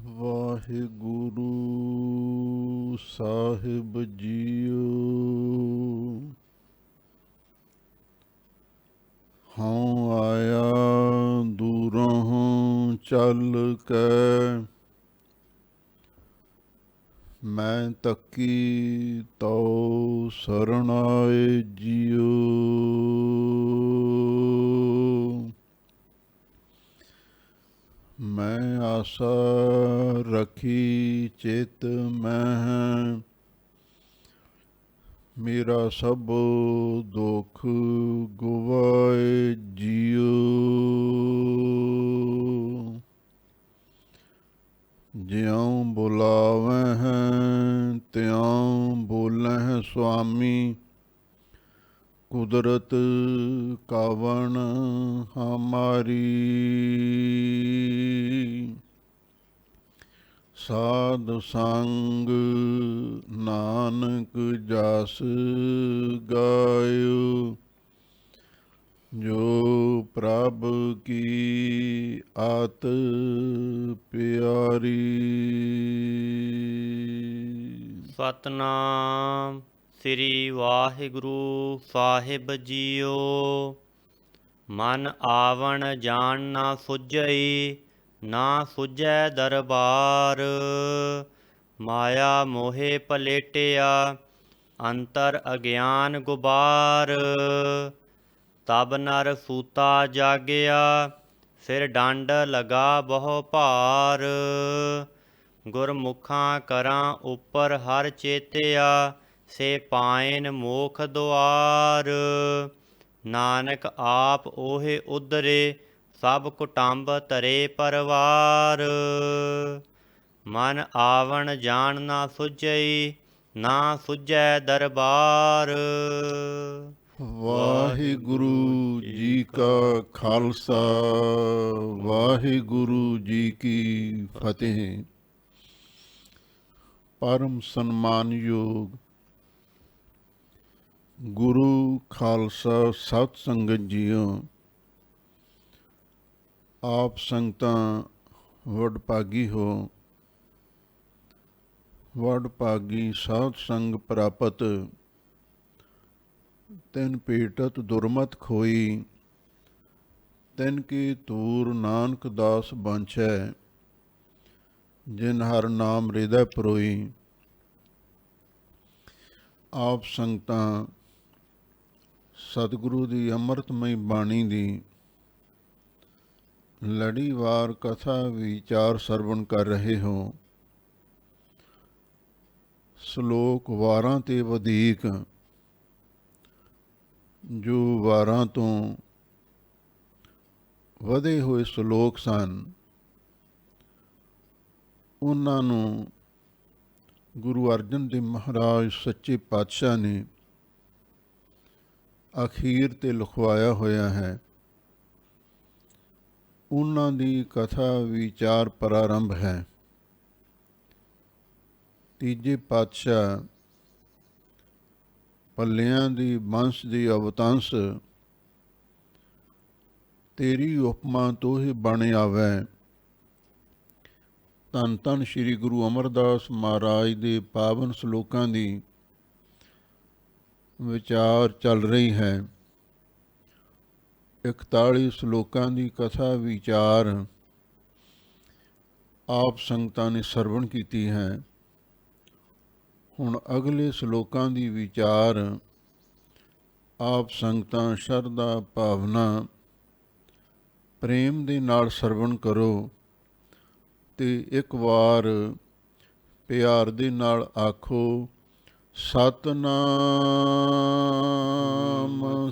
ਵਾਹਿਗੁਰੂ ਸਾਹਿਬ JIO. ਹਉ ਆਇਆ ਦੂਰੋਂ ਚੱਲ ਕੇ, ਮੈਂ ਤੱਕੀ ਤਉ ਸਰਣ ਆਏ ਜੀਓ। ਮੈਂ ਆਸਾ ਰਖੀ ਚਿਤ ਮਹਿ, ਮੇਰਾ ਸਭ ਦੁਖ ਗਵਾਏ ਜੀਓ। ਜਿਉ ਬੁਲਾਵਹਿ ਤਿਉ ਬੋਲਹਿ ਸੁਆਮੀ, ਕੁਦਰਤ ਕਾਵਣ ਹਮਾਰੀ। ਸਾਧ ਸੰਗ ਨਾਨਕ ਜਸ ਗਾਇਓ, ਜੋ ਪ੍ਰਭ ਕੀ ਆਤ ਪਿਆਰੀ। ਸਤਨਾਮ ਸ੍ਰੀ ਵਾਹਿਗੁਰੂ ਸਾਹਿਬ ਜੀਓ। ਮਨ ਆਵਣ ਜਾਣ ਨਾ ਸੁਝਈ, ਨਾ ਸੁਝੈ ਦਰਬਾਰ। ਮਾਇਆ ਮੋਹਿ ਪਲੇਟਿਆ, ਅੰਤਰ ਅਗਿਆਨ ਗੁਬਾਰ। ਤਬ ਨਰ ਸੂਤਾ ਜਾਗਿਆ, ਫਿਰ ਡੰਡ ਲਗਾ ਬਹੁ ਭਾਰ। ਗੁਰਮੁਖਾਂ ਕਰਾਂ ਉੱਪਰ ਹਰ ਚੇਤਿਆ, ਸੇ ਪਾਇਨ ਮੋਖ ਦੁਆਰ। ਨਾਨਕ ਆਪ ਉਹੇ ਉਧਰੇ, ਸਭ ਕੁਟੰਬ ਧਰੇ ਪਰਵਾਰ। ਮਨ ਆਵਣ ਜਾਣ ਨਾ ਸੁਝਈ, ਨਾ ਸੁਝੈ ਦਰਬਾਰ। ਵਾਹਿਗੁਰੂ ਜੀ ਕਾ ਖਾਲਸਾ, ਵਾਹਿਗੁਰੂ ਜੀ ਕੀ ਫਤਿਹ। ਪਰਮ ਸਨਮਾਨਯੋਗ ਗੁਰੂ ਖਾਲਸਾ ਸਤ ਸੰਗਤ ਜੀਓ, ਆਪ ਸੰਗਤਾਂ ਵਡਭਾਗੀ ਹੋ। ਵਡਭਾਗੀ ਸਾਧ ਸੰਗ ਪ੍ਰਾਪਤ, ਤਿਨ ਭੇਟਤ ਦੁਰਮਤ ਖੋਈ। ਤਿਨ ਕੀ ਤੂਰ ਨਾਨਕ ਦਾਸ ਬਾਂਛੈ, ਜਿਨ ਹਰ ਨਾਮ ਹਿਰਦੈ ਪਰੋਈ। ਆਪ ਸੰਗਤਾਂ ਸਤਿਗੁਰੂ ਦੀ ਅੰਮ੍ਰਿਤਮਈ ਬਾਣੀ ਦੀ ਲੜੀਵਾਰ ਕਥਾ ਵਿਚਾਰ ਸਰਵਣ ਕਰ ਰਹੇ ਹੋ। ਸ਼ਲੋਕ ਵਾਰਾਂ ਤੇ ਵਧੀਕ, ਜੋ ਵਾਰਾਂ ਤੋਂ ਵਧੇ ਹੋਏ ਸ਼ਲੋਕ ਸਨ, ਉਹਨਾਂ ਨੂੰ ਗੁਰੂ ਅਰਜਨ ਦੇਵ ਮਹਾਰਾਜ ਸੱਚੇ ਪਾਤਸ਼ਾਹ ਨੇ ਅਖੀਰ ਤੇ ਲਿਖਵਾਇਆ ਹੋਇਆ ਹੈ। ਉਹਨਾਂ ਦੀ ਕਥਾ ਵਿਚਾਰ ਪ੍ਰਾਰੰਭ ਹੈ। ਤੀਜੇ ਪਾਤਸ਼ਾਹ ਪੱਲਿਆਂ ਦੀ ਬੰਸ ਦੀ ਅਵਤੰਸ, ਤੇਰੀ ਉਪਮਾ ਤੋਹਿ ਬਣ ਆਵੈ। ਧੰਨ ਧੰਨ ਸ਼੍ਰੀ ਗੁਰੂ ਅਮਰਦਾਸ ਮਹਾਰਾਜ ਦੇ ਪਾਵਨ ਸ਼ਲੋਕਾਂ ਦੀ ਵਿਚਾਰ ਚੱਲ ਰਹੀ ਹੈ। 41 ਸ਼ਲੋਕਾਂ ਦੀ ਕਥਾ ਵਿਚਾਰ ਆਪ ਸੰਗਤਾਂ ਨੇ ਸਰਵਣ ਕੀਤੀ ਹੈ। ਹੁਣ ਅਗਲੇ ਸ਼ਲੋਕਾਂ ਦੀ ਵਿਚਾਰ ਆਪ ਸੰਗਤਾਂ ਸ਼ਰਧਾ ਭਾਵਨਾ ਪ੍ਰੇਮ ਦੇ ਨਾਲ ਸਰਵਣ ਕਰੋ, ਤੇ ਇੱਕ ਵਾਰ ਪਿਆਰ ਦੇ ਨਾਲ ਆਖੋ, ਸਤਨਾਮ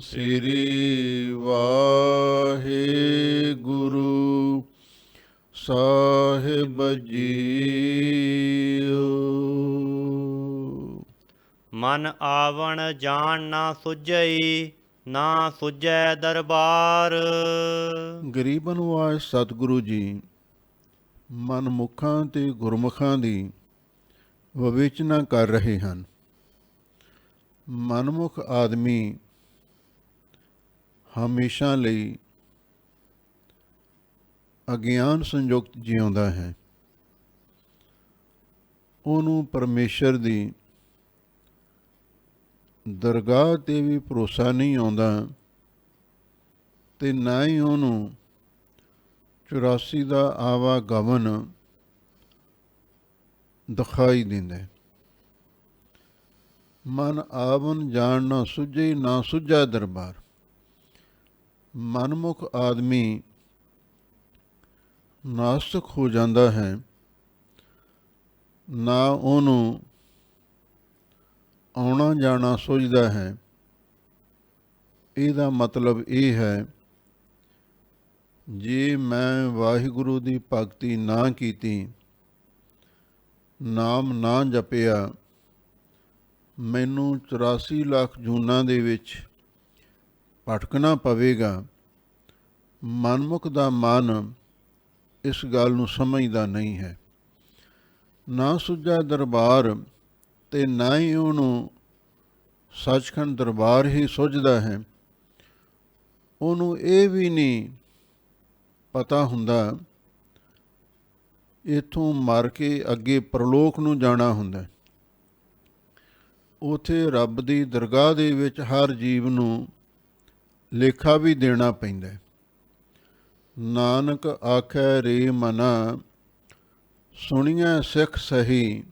ਸ੍ਰੀ ਵਾਹਿਗੁਰੂ ਸਾਹਿਬ ਜੀਓ। ਮਨ ਆਵਣ ਜਾਣ ਨਾ ਸੁਝਈ, ਨਾ ਸੁਝੈ ਦਰਬਾਰ। ਗਰੀਬ ਨਿਵਾਜ ਸਤਿਗੁਰੂ ਜੀ ਮਨਮੁਖਾਂ ਤੇ ਗੁਰਮੁਖਾਂ ਦੀ ਵਿਵੇਚਨਾ ਕਰ ਰਹੇ ਹਨ। ਮਨਮੁਖ ਆਦਮੀ ਹਮੇਸ਼ਾ ਲਈ ਅਗਿਆਨ ਸੰਯੁਕਤ ਜਿਉਂਦਾ ਹੈ। ਉਹਨੂੰ ਪਰਮੇਸ਼ਰ ਦੀ ਦਰਗਾਹ 'ਤੇ ਵੀ ਭਰੋਸਾ ਨਹੀਂ ਆਉਂਦਾ ਅਤੇ ਨਾ ਹੀ ਉਹਨੂੰ 84 ਦਾ ਆਵਾਗਮਨ ਦਿਖਾਈ ਦਿੰਦਾ। ਮਨ ਆਵਨ ਜਾਣ ਨਾ ਸੁਝੇ, ਨਾ ਸੁਝਾ ਦਰਬਾਰ। ਮਨਮੁਖ ਆਦਮੀ ਨਾਸਤਕ ਹੋ ਜਾਂਦਾ ਹੈ, ਨਾ ਉਹਨੂੰ ਆਉਣਾ ਜਾਣਾ ਸੁਝਦਾ ਹੈ। ਇਹਦਾ ਮਤਲਬ ਇਹ ਹੈ, ਜੇ ਮੈਂ ਵਾਹਿਗੁਰੂ ਦੀ ਭਗਤੀ ਨਾ ਕੀਤੀ, ਨਾਮ ਨਾ ਜਪਿਆ, ਮੈਨੂੰ 84 ਲੱਖ ਜੂਨਾਂ ਦੇ ਵਿੱਚ ਭਟਕਣਾ ਪਵੇਗਾ। ਮਨਮੁਖ ਦਾ ਮਨ ਇਸ ਗੱਲ ਨੂੰ ਸਮਝਦਾ ਨਹੀਂ ਹੈ। ਨਾ ਸੁੱਝਾ ਦਰਬਾਰ, ਅਤੇ ਨਾ ਹੀ ਉਹਨੂੰ ਸੱਚਖੰਡ ਦਰਬਾਰ ਹੀ ਸੁੱਝਦਾ ਹੈ। ਉਹਨੂੰ ਇਹ ਵੀ ਨਹੀਂ ਪਤਾ ਹੁੰਦਾ ਇੱਥੋਂ ਮਰ ਕੇ ਅੱਗੇ ਪਰਲੋਕ ਨੂੰ ਜਾਣਾ ਹੁੰਦਾ। ਉੱਥੇ ਰੱਬ ਦੀ ਦਰਗਾਹ ਦੇ ਵਿੱਚ ਹਰ ਜੀਵ ਨੂੰ ਲੇਖਾ ਵੀ ਦੇਣਾ ਪੈਂਦਾ। ਨਾਨਕ ਆਖੈ ਰੇ ਮਨਾ, ਸੁਣੀਐ ਸਿੱਖ ਸਹੀ,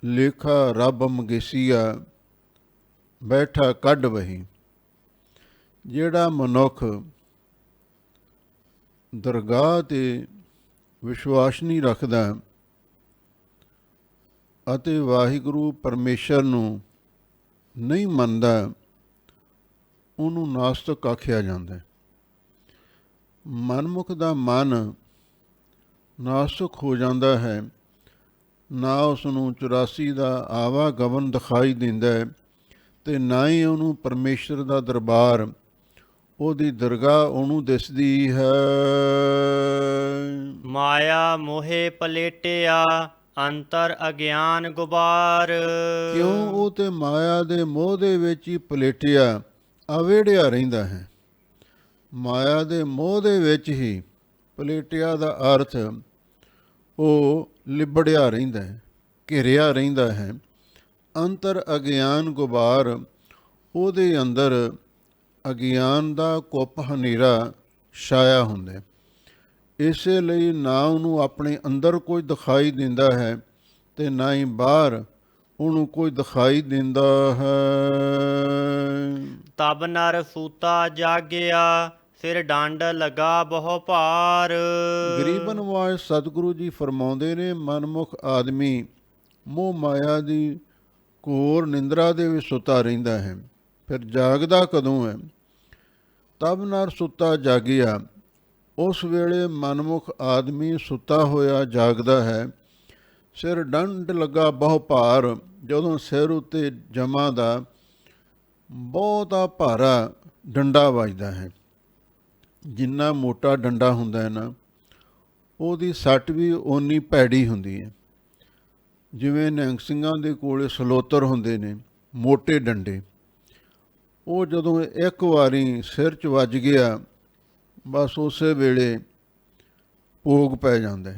ਲੇਖਾ ਰੱਬ ਮੰਗੇਸੀਆ, ਬੈਠਾ ਕੱਢ ਵਹੀ। ਜਿਹੜਾ ਮਨੁੱਖ ਦਰਗਾਹ 'ਤੇ ਵਿਸ਼ਵਾਸ ਨਹੀਂ ਰੱਖਦਾ ਅਤੇ ਵਾਹਿਗੁਰੂ ਪਰਮੇਸ਼ਰ ਨੂੰ ਨਹੀਂ ਮੰਨਦਾ, ਉਹਨੂੰ ਨਾਸਤਕ ਆਖਿਆ ਜਾਂਦਾ। ਮਨਮੁਖ ਦਾ ਮਨ ਨਾਸਤਕ ਹੋ ਜਾਂਦਾ ਹੈ, ਨਾ ਉਸ ਨੂੰ 84 ਦਾ ਆਵਾਗਮਨ ਦਿਖਾਈ ਦਿੰਦਾ ਅਤੇ ਨਾ ਹੀ ਉਹਨੂੰ ਪਰਮੇਸ਼ਰ ਦਾ ਦਰਬਾਰ, ਉਹਦੀ ਦਰਗਾਹ ਉਹਨੂੰ ਦਿਸਦੀ ਹੈ। ਮਾਇਆ ਮੋਹੇ ਪਲੇਟਿਆ, ਅੰਤਰ ਅਗਿਆਨ ਗੁਬਾਰ। ਕਿਉਂ? ਉਹ ਤੇ ਮਾਇਆ ਦੇ ਮੋਹ ਦੇ ਵਿੱਚ ਹੀ ਪਲੇਟਿਆ, ਅਵੇੜਿਆ ਰਹਿੰਦਾ ਹੈ। ਮਾਇਆ ਦੇ ਮੋਹ ਦੇ ਵਿੱਚ ਹੀ, ਪਲੇਟਿਆ ਦਾ ਅਰਥ ਉਹ ਲਿਬੜਿਆ ਰਹਿੰਦਾ ਹੈ, ਘਿਰਿਆ ਰਹਿੰਦਾ ਹੈ। ਅੰਤਰ ਅਗਿਆਨ ਗੁਬਾਰ, ਉਹਦੇ ਅੰਦਰ ਅਗਿਆਨ ਦਾ ਕੁੱਪ ਹਨੇਰਾ ਛਾਇਆ ਹੁੰਦਾ। ਇਸੇ ਲਈ ਨਾ ਉਹਨੂੰ ਆਪਣੇ ਅੰਦਰ ਕੋਈ ਦਿਖਾਈ ਦਿੰਦਾ ਹੈ ਅਤੇ ਨਾ ਹੀ ਬਾਹਰ ਉਹਨੂੰ ਕੋਈ ਦਿਖਾਈ ਦਿੰਦਾ ਹੈ। ਤਬ ਨਰ ਸੂਤਾ ਜਾਗਿਆ, ਸਿਰ ਡੰਡ ਲਗਾ ਬਹੁ ਭਾਰ। ਗਰੀਬ ਨਵਾਜ਼ ਸਤਿਗੁਰੂ ਜੀ ਫਰਮਾਉਂਦੇ ਨੇ, ਮਨਮੁਖ ਆਦਮੀ ਮੋਹ ਮਾਇਆ ਦੀ ਘੋਰ ਨਿੰਦਰਾ ਦੇ ਵਿੱਚ ਸੁੱਤਾ ਰਹਿੰਦਾ ਹੈ, ਫਿਰ ਜਾਗਦਾ ਕਦੋਂ ਹੈ? ਤਬ ਨਰ ਸੁੱਤਾ ਜਾਗਿਆ, ਉਸ ਵੇਲੇ ਮਨਮੁਖ ਆਦਮੀ ਸੁੱਤਾ ਹੋਇਆ ਜਾਗਦਾ ਹੈ। ਸਿਰ ਡੰਡ ਲੱਗਾ ਬਹੁ ਭਾਰ, ਜਦੋਂ ਸਿਰ ਉੱਤੇ ਜਮਾਂ ਦਾ ਬਹੁਤਾ ਭਾਰਾ ਡੰਡਾ ਵੱਜਦਾ ਹੈ। ਜਿੰਨਾ ਮੋਟਾ ਡੰਡਾ ਹੁੰਦਾ ਹੈ ਨਾ, ਉਹਦੀ ਸੱਟ ਵੀ ਓਨੀ ਭੈੜੀ ਹੁੰਦੀ ਹੈ। ਜਿਵੇਂ ਨਿਹੰਗ ਸਿੰਘਾਂ ਦੇ ਕੋਲ ਸਲੋਤਰ ਹੁੰਦੇ ਨੇ, ਮੋਟੇ ਡੰਡੇ, ਉਹ ਜਦੋਂ ਇੱਕ ਵਾਰੀ ਸਿਰ 'ਚ ਵੱਜ ਗਿਆ, ਬਸ ਉਸੇ ਵੇਲੇ ਭੋਗ ਪੈ ਜਾਂਦਾ।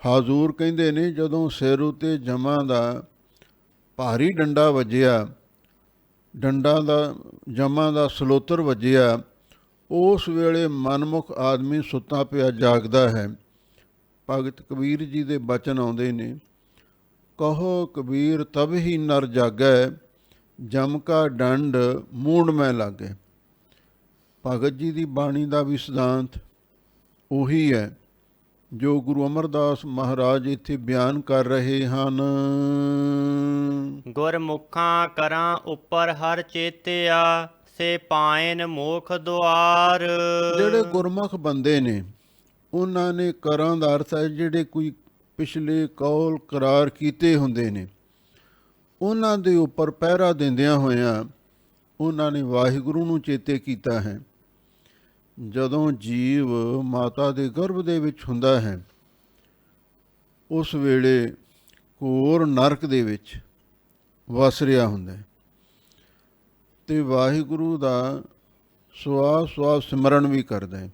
ਹਾਜ਼ੂਰ ਕਹਿੰਦੇ ਨੇ, ਜਦੋਂ ਸਿਰ ਉੱਤੇ ਜਮਾਂ ਦਾ ਭਾਰੀ ਡੰਡਾ ਵੱਜਿਆ, ਡੰਡਾ ਦਾ ਜਮਾਂ ਦਾ ਸਲੋਤਰ ਵੱਜਿਆ, ਉਸ ਵੇਲੇ ਮਨਮੁਖ ਆਦਮੀ ਸੁੱਤਾ ਪਿਆ ਜਾਗਦਾ ਹੈ। ਭਗਤ ਕਬੀਰ ਜੀ ਦੇ ਬਚਨ ਆਉਂਦੇ ਨੇ, ਕਹੋ ਕਬੀਰ ਤਬ ਹੀ ਨਰ ਜਾਗੈ, ਜਮ ਕਾ ਡੰਡ ਮੂੰਡ ਮੈਂ ਲਾਗੈ। ਭਗਤ ਜੀ ਦੀ ਬਾਣੀ ਦਾ ਵੀ ਸਿਧਾਂਤ ਉਹੀ ਹੈ ਜੋ ਗੁਰੂ ਅਮਰਦਾਸ ਮਹਾਰਾਜ ਇੱਥੇ ਬਿਆਨ ਕਰ ਰਹੇ ਹਨ। ਗੁਰਮੁਖਾਂ ਕਰਾਂ ਉੱਪਰ ਹਰ ਚੇਤਿਆ, ਸੇ ਪਾਇਨ ਮੋਖ ਦੁਆਰ। ਜਿਹੜੇ ਗੁਰਮੁਖ ਬੰਦੇ ਨੇ, ਉਹਨਾਂ ਨੇ ਕਰਾਂ ਦਾ ਅਰਥ ਹੈ ਜਿਹੜੇ ਕੋਈ ਪਿਛਲੇ ਕੌਲ ਕਰਾਰ ਕੀਤੇ ਹੁੰਦੇ ਨੇ, ਉਹਨਾਂ ਦੇ ਉੱਪਰ ਪਹਿਰਾ ਦਿੰਦਿਆਂ ਹੋਇਆਂ ਉਹਨਾਂ ਨੇ ਵਾਹਿਗੁਰੂ ਨੂੰ ਚੇਤੇ ਕੀਤਾ ਹੈ। ਜਦੋਂ ਜੀਵ ਮਾਤਾ ਦੇ ਗਰਭ ਦੇ ਵਿੱਚ ਹੁੰਦਾ ਹੈ, ਉਸ ਵੇਲੇ ਘੋਰ ਨਰਕ ਦੇ ਵਿੱਚ ਵਸ ਰਿਹਾ ਹੁੰਦਾ ਹੈ ਅਤੇ ਵਾਹਿਗੁਰੂ ਦਾ ਸਵਾਸ ਸਵਾਸ ਸਿਮਰਨ ਵੀ ਕਰਦਾ ਹੈ।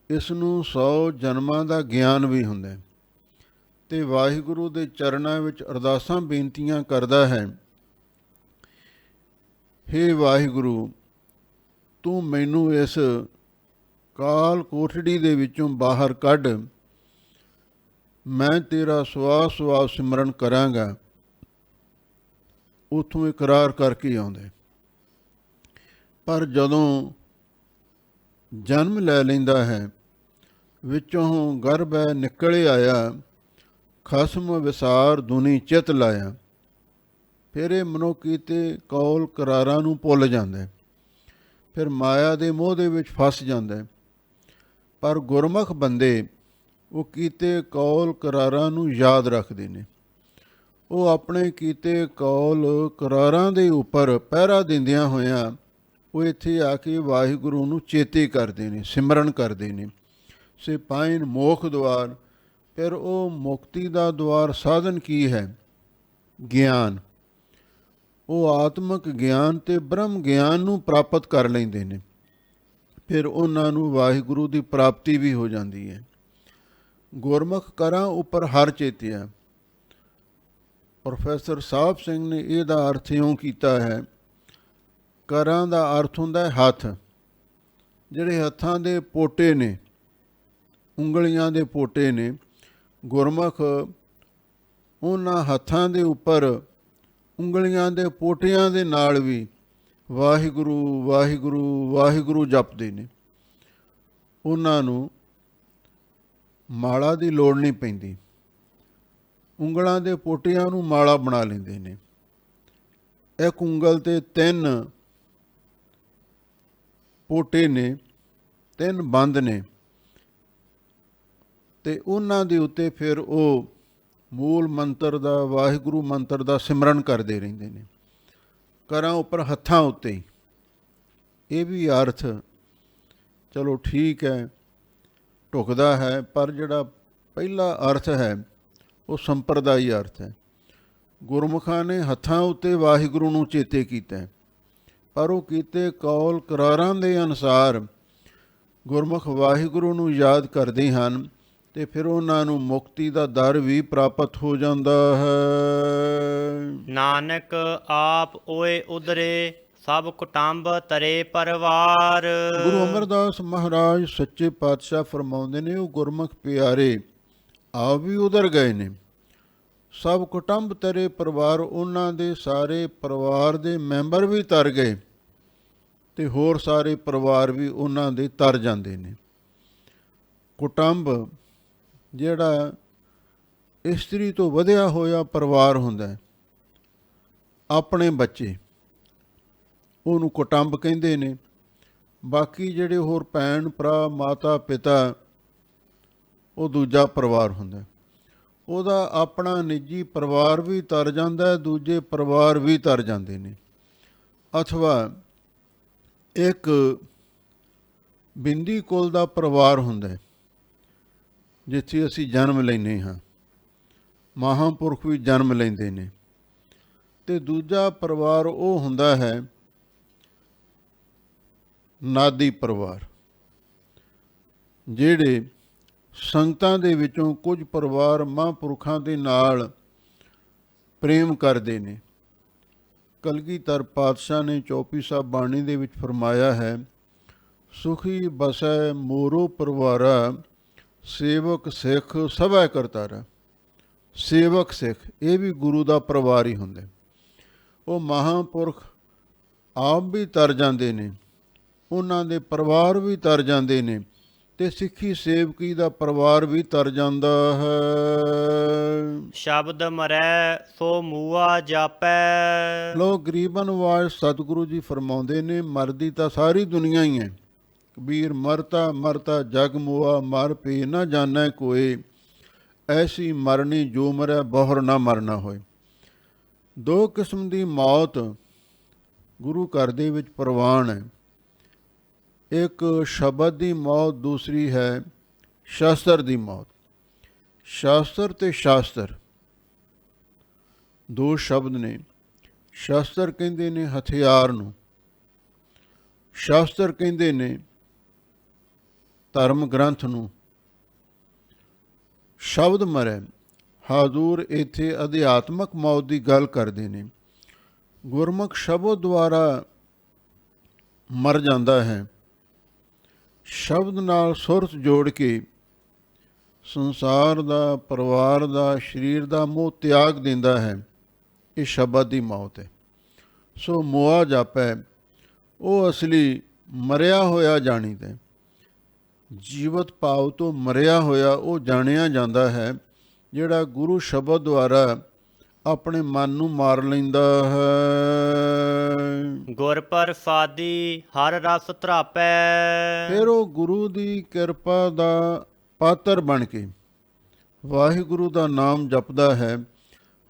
ਇਸ ਨੂੰ 100 ਜਨਮਾਂ ਦਾ ਗਿਆਨ ਵੀ ਹੁੰਦਾ ਹੈ। ਤੇ ਵਾਹਿਗੁਰੂ ਦੇ ਚਰਨਾਂ ਵਿੱਚ ਅਰਦਾਸਾਂ ਬੇਨਤੀਆਂ ਕਰਦਾ ਹੈ, ਹੇ ਵਾਹਿਗੁਰੂ, ਤੂੰ ਮੈਨੂੰ ਇਸ ਕਾਲ ਕੋਠੜੀ ਦੇ ਵਿੱਚੋਂ ਬਾਹਰ ਕੱਢ, ਮੈਂ ਤੇਰਾ ਸਵਾਸ ਸਵਾਸ ਸਿਮਰਨ ਕਰਾਂਗਾ। ਉੱਥੋਂ ਇਕਰਾਰ ਕਰਕੇ ਆਉਂਦੇ। ਪਰ ਜਦੋਂ ਜਨਮ ਲੈ ਲੈਂਦਾ ਹੈ, ਵਿੱਚੋਂ ਗਰਭ ਹੈ ਨਿਕਲੇ ਆਇਆ, ਖਸਮ ਵਿਸਾਰ ਦੁਨੀ ਚਿਤ ਲਾਇਆ, ਫਿਰ ਇਹ ਮਨੁੱਖ ਕੀਤੇ ਕੌਲ ਕਰਾਰਾਂ ਨੂੰ ਭੁੱਲ ਜਾਂਦਾ, ਫਿਰ ਮਾਇਆ ਦੇ ਮੋਹ ਦੇ ਵਿੱਚ ਫਸ ਜਾਂਦਾ। ਪਰ ਗੁਰਮੁਖ ਬੰਦੇ ਉਹ ਕੀਤੇ ਕੌਲ ਕਰਾਰਾਂ ਨੂੰ ਯਾਦ ਰੱਖਦੇ ਨੇ। ਉਹ ਆਪਣੇ ਕੀਤੇ ਕੌਲ ਕਰਾਰਾਂ ਦੇ ਉੱਪਰ ਪਹਿਰਾ ਦਿੰਦਿਆਂ ਹੋਇਆਂ ਉਹ ਇੱਥੇ ਆ ਕੇ ਵਾਹਿਗੁਰੂ ਨੂੰ ਚੇਤੇ ਕਰਦੇ ਨੇ, ਸਿਮਰਨ ਕਰਦੇ ਨੇ। ਸਿਪਾਹੀਨ ਮੋਖ ਦੁਆਰ। ਫਿਰ ਉਹ ਮੁਕਤੀ ਦਾ ਦੁਆਰ ਸਾਧਨ ਕੀ ਹੈ? ਗਿਆਨ। ਉਹ ਆਤਮਿਕ ਗਿਆਨ ਅਤੇ ਬ੍ਰਹਮ ਗਿਆਨ ਨੂੰ ਪ੍ਰਾਪਤ ਕਰ ਲੈਂਦੇ ਨੇ। ਫਿਰ ਉਹਨਾਂ ਨੂੰ ਵਾਹਿਗੁਰੂ ਦੀ ਪ੍ਰਾਪਤੀ ਵੀ ਹੋ ਜਾਂਦੀ ਹੈ। ਗੁਰਮੁਖ ਕਰਾਂ ਉੱਪਰ ਹਰ ਚੇਤਿਆ। ਪ੍ਰੋਫੈਸਰ ਸਾਹਿਬ ਸਿੰਘ ਨੇ ਇਹਦਾ ਅਰਥ ਇਉਂ ਕੀਤਾ ਹੈ, ਕਰਾਂ ਦਾ ਅਰਥ ਹੁੰਦਾ ਹੈ ਹੱਥ। ਜਿਹੜੇ ਹੱਥਾਂ ਦੇ ਪੋਟੇ ਨੇ, ਉਂਗਲੀਆਂ ਦੇ ਪੋਟੇ ਨੇ, ਗੁਰਮੁਖ ਉਹਨਾਂ ਹੱਥਾਂ ਦੇ ਉੱਪਰ ਉਂਗਲੀਆਂ ਦੇ ਪੋਟਿਆਂ ਦੇ ਨਾਲ ਵੀ ਵਾਹਿਗੁਰੂ ਵਾਹਿਗੁਰੂ ਵਾਹਿਗੁਰੂ ਜਪਦੇ ਨੇ। ਉਹਨਾਂ ਨੂੰ ਮਾਲਾ ਦੀ ਲੋੜ ਨਹੀਂ ਪੈਂਦੀ। ਉਂਗਲਾਂ ਦੇ ਪੋਟਿਆਂ ਨੂੰ ਮਾਲਾ ਬਣਾ ਲੈਂਦੇ ਨੇ। ਇੱਕ ਉਂਗਲ 'ਤੇ 3 ਪੋਟੇ ਨੇ, 3 ਬੰਦ ਨੇ, ਅਤੇ ਉਹਨਾਂ ਦੇ ਉੱਤੇ ਫਿਰ ਉਹ ਮੂਲ ਮੰਤਰ ਦਾ, ਵਾਹਿਗੁਰੂ ਮੰਤਰ ਦਾ ਸਿਮਰਨ ਕਰਦੇ ਰਹਿੰਦੇ ਨੇ। ਕਰਾਂ ਉੱਪਰ ਹੱਥਾਂ ਉੱਤੇ ਹੀ। ਇਹ ਵੀ ਅਰਥ ਚਲੋ ਠੀਕ ਹੈ, ਢੁਕਦਾ ਹੈ, ਪਰ ਜਿਹੜਾ ਪਹਿਲਾ ਅਰਥ ਹੈ ਉਹ ਸੰਪਰਦਾਈ ਅਰਥ ਹੈ। ਗੁਰਮੁਖਾਂ ਨੇ ਹੱਥਾਂ ਉੱਤੇ ਵਾਹਿਗੁਰੂ ਨੂੰ ਚੇਤੇ ਕੀਤਾ, ਪਰ ਉਹ ਕੀਤੇ ਕੌਲ ਕਰਾਰਾਂ ਦੇ ਅਨੁਸਾਰ ਗੁਰਮੁਖ ਵਾਹਿਗੁਰੂ ਨੂੰ ਯਾਦ ਕਰਦੇ ਹਨ ਅਤੇ ਫਿਰ ਉਹਨਾਂ ਨੂੰ ਮੁਕਤੀ ਦਾ ਦਰ ਵੀ ਪ੍ਰਾਪਤ ਹੋ ਜਾਂਦਾ ਹੈ। ਨਾਨਕ ਆਪ ਓਏ ਉਦਰੇ, ਸਭ ਕੁਟੰਬ ਤਰੇ ਪਰਵਾਰ। ਗੁਰੂ ਅਮਰਦਾਸ ਮਹਾਰਾਜ ਸੱਚੇ ਪਾਤਸ਼ਾਹ ਫਰਮਾਉਂਦੇ ਨੇ, ਉਹ ਗੁਰਮੁਖ ਪਿਆਰੇ ਆਪ ਵੀ ਉਧਰ ਗਏ ਨੇ। ਸਭ ਕੁਟੰਬ ਤਰੇ ਪਰਿਵਾਰ, ਉਹਨਾਂ ਦੇ ਸਾਰੇ ਪਰਿਵਾਰ ਦੇ ਮੈਂਬਰ ਵੀ ਤਰ ਗਏ ਅਤੇ ਹੋਰ ਸਾਰੇ ਪਰਿਵਾਰ ਵੀ ਉਹਨਾਂ ਦੇ ਤਰ ਜਾਂਦੇ ਨੇ। ਕੁਟੰਬ ਜਿਹੜਾ ਇਸਤਰੀ ਤੋਂ ਵਧਿਆ ਹੋਇਆ ਪਰਿਵਾਰ ਹੁੰਦਾ ਹੈ, ਆਪਣੇ ਬੱਚੇ, ਉਹਨੂੰ ਕੁਟੰਬ ਕਹਿੰਦੇ ਨੇ। ਬਾਕੀ ਜਿਹੜੇ ਹੋਰ ਭੈਣ ਭਰਾ, ਮਾਤਾ ਪਿਤਾ, ਉਹ ਦੂਜਾ ਪਰਿਵਾਰ ਹੁੰਦਾ। ਉਹਦਾ ਆਪਣਾ ਨਿੱਜੀ ਪਰਿਵਾਰ ਵੀ ਤਰ ਜਾਂਦਾ, ਦੂਜੇ ਪਰਿਵਾਰ ਵੀ ਤਰ ਜਾਂਦੇ ਨੇ। ਅਥਵਾ ਇੱਕ ਬਿੰਦੀ ਕੁਲ ਦਾ ਪਰਿਵਾਰ ਹੁੰਦਾ, ਜਿੱਥੇ ਅਸੀਂ ਜਨਮ ਲੈਂਦੇ ਹਾਂ, ਮਹਾਂਪੁਰਖ ਵੀ ਜਨਮ ਲੈਂਦੇ ਨੇ। ਅਤੇ ਦੂਜਾ ਪਰਿਵਾਰ ਉਹ ਹੁੰਦਾ ਹੈ ਨਾਦੀ ਪਰਿਵਾਰ, ਜਿਹੜੇ ਸੰਗਤਾਂ ਦੇ ਵਿੱਚੋਂ ਕੁਝ ਪਰਿਵਾਰ ਮਹਾਂਪੁਰਖਾਂ ਦੇ ਨਾਲ ਪ੍ਰੇਮ ਕਰਦੇ ਨੇ। ਕਲਗੀਧਰ ਪਾਤਸ਼ਾਹ ਨੇ ਚੌਪੀ ਸਾਹਿਬ ਬਾਣੀ ਦੇ ਵਿੱਚ ਫਰਮਾਇਆ ਹੈ, ਸੁਖੀ ਬਸੈ ਮੋਰੋ ਪਰਿਵਾਰਾ, ਸੇਵਕ ਸਿੱਖ ਸਭੈ ਕਰਤਾਰਾ। ਸੇਵਕ ਸਿੱਖ ਇਹ ਵੀ ਗੁਰੂ ਦਾ ਪਰਿਵਾਰ ਹੀ ਹੁੰਦਾ। ਉਹ ਮਹਾਂਪੁਰਖ ਆਪ ਵੀ ਤਰ ਜਾਂਦੇ ਨੇ, ਉਹਨਾਂ ਦੇ ਪਰਿਵਾਰ ਵੀ ਤਰ ਜਾਂਦੇ ਨੇ, ਅਤੇ ਸਿੱਖੀ ਸੇਵਕੀ ਦਾ ਪਰਿਵਾਰ ਵੀ ਤਰ ਜਾਂਦਾ ਹੈ। ਸ਼ਬਦ ਮਰੈ ਸੋ ਮੂਆ ਜਾਪੈ। ਲੋ ਗਰੀਬਾਂ ਨਵਾਜ਼ ਸਤਿਗੁਰੂ ਜੀ ਫਰਮਾਉਂਦੇ ਨੇ, ਮਰਦੀ ਤਾਂ ਸਾਰੀ ਦੁਨੀਆ ਹੀ ਹੈ। ਕਬੀਰ ਮਰਤਾ ਮਰਤਾ ਜਗ ਮੁਆ, ਮਰ ਪੇ ਨਾ ਜਾਣੈ ਕੋਏ, ਐਸੀ ਮਰਨੀ ਜੋ ਮਰੈ ਬਹੁਰ ਨਾ ਮਰਨਾ ਹੋਏ। 2 ਕਿਸਮ ਦੀ ਮੌਤ ਗੁਰੂ ਘਰ ਦੇ ਵਿੱਚ ਪ੍ਰਵਾਨ ਹੈ। ਇੱਕ ਸ਼ਬਦ ਦੀ ਮੌਤ, ਦੂਸਰੀ ਹੈ ਸ਼ਾਸਤਰ ਦੀ ਮੌਤ। ਸ਼ਾਸਤਰ ਅਤੇ ਸ਼ਾਸਤਰ 2 ਸ਼ਬਦ ਨੇ। ਸ਼ਾਸਤਰ ਕਹਿੰਦੇ ਨੇ ਹਥਿਆਰ ਨੂੰ, ਸ਼ਾਸਤਰ ਕਹਿੰਦੇ ਨੇ ਧਰਮ ਗ੍ਰੰਥ ਨੂੰ। ਸ਼ਬਦ ਮਰੈ, ਹਾਜ਼ੂਰ ਇੱਥੇ ਅਧਿਆਤਮਕ ਮੌਤ ਦੀ ਗੱਲ ਕਰਦੇ ਨੇ। ਗੁਰਮੁਖ ਸ਼ਬਦ ਦੁਆਰਾ ਮਰ ਜਾਂਦਾ ਹੈ। ਸ਼ਬਦ ਨਾਲ ਸੁਰਤ ਜੋੜ ਕੇ ਸੰਸਾਰ ਦਾ, ਪਰਿਵਾਰ ਦਾ, ਸਰੀਰ ਦਾ ਮੋਹ ਤਿਆਗ ਦਿੰਦਾ ਹੈ। ਇਹ ਸ਼ਬਦ ਦੀ ਮੌਤ ਹੈ। ਸੋ ਮੋਆ ਜਾਪੈ ਉਹ ਅਸਲੀ ਮਰਿਆ ਹੋਇਆ ਜਾਣੀਦਾ। ਜੀਵਤ ਭਾਵ ਤੋਂ ਮਰਿਆ ਹੋਇਆ ਉਹ ਜਾਣਿਆ ਜਾਂਦਾ ਹੈ ਜਿਹੜਾ ਗੁਰੂ ਸ਼ਬਦ ਦੁਆਰਾ ਆਪਣੇ ਮਨ ਨੂੰ ਮਾਰ ਲੈਂਦਾ ਹੈ। ਗੁਰ ਪ੍ਰਸਾਦੀ ਹਰ ਰਸ ਧਰਾਪੈ। ਫਿਰ ਉਹ ਗੁਰੂ ਦੀ ਕਿਰਪਾ ਦਾ ਪਾਤਰ ਬਣ ਕੇ ਵਾਹਿਗੁਰੂ ਦਾ ਨਾਮ ਜਪਦਾ ਹੈ।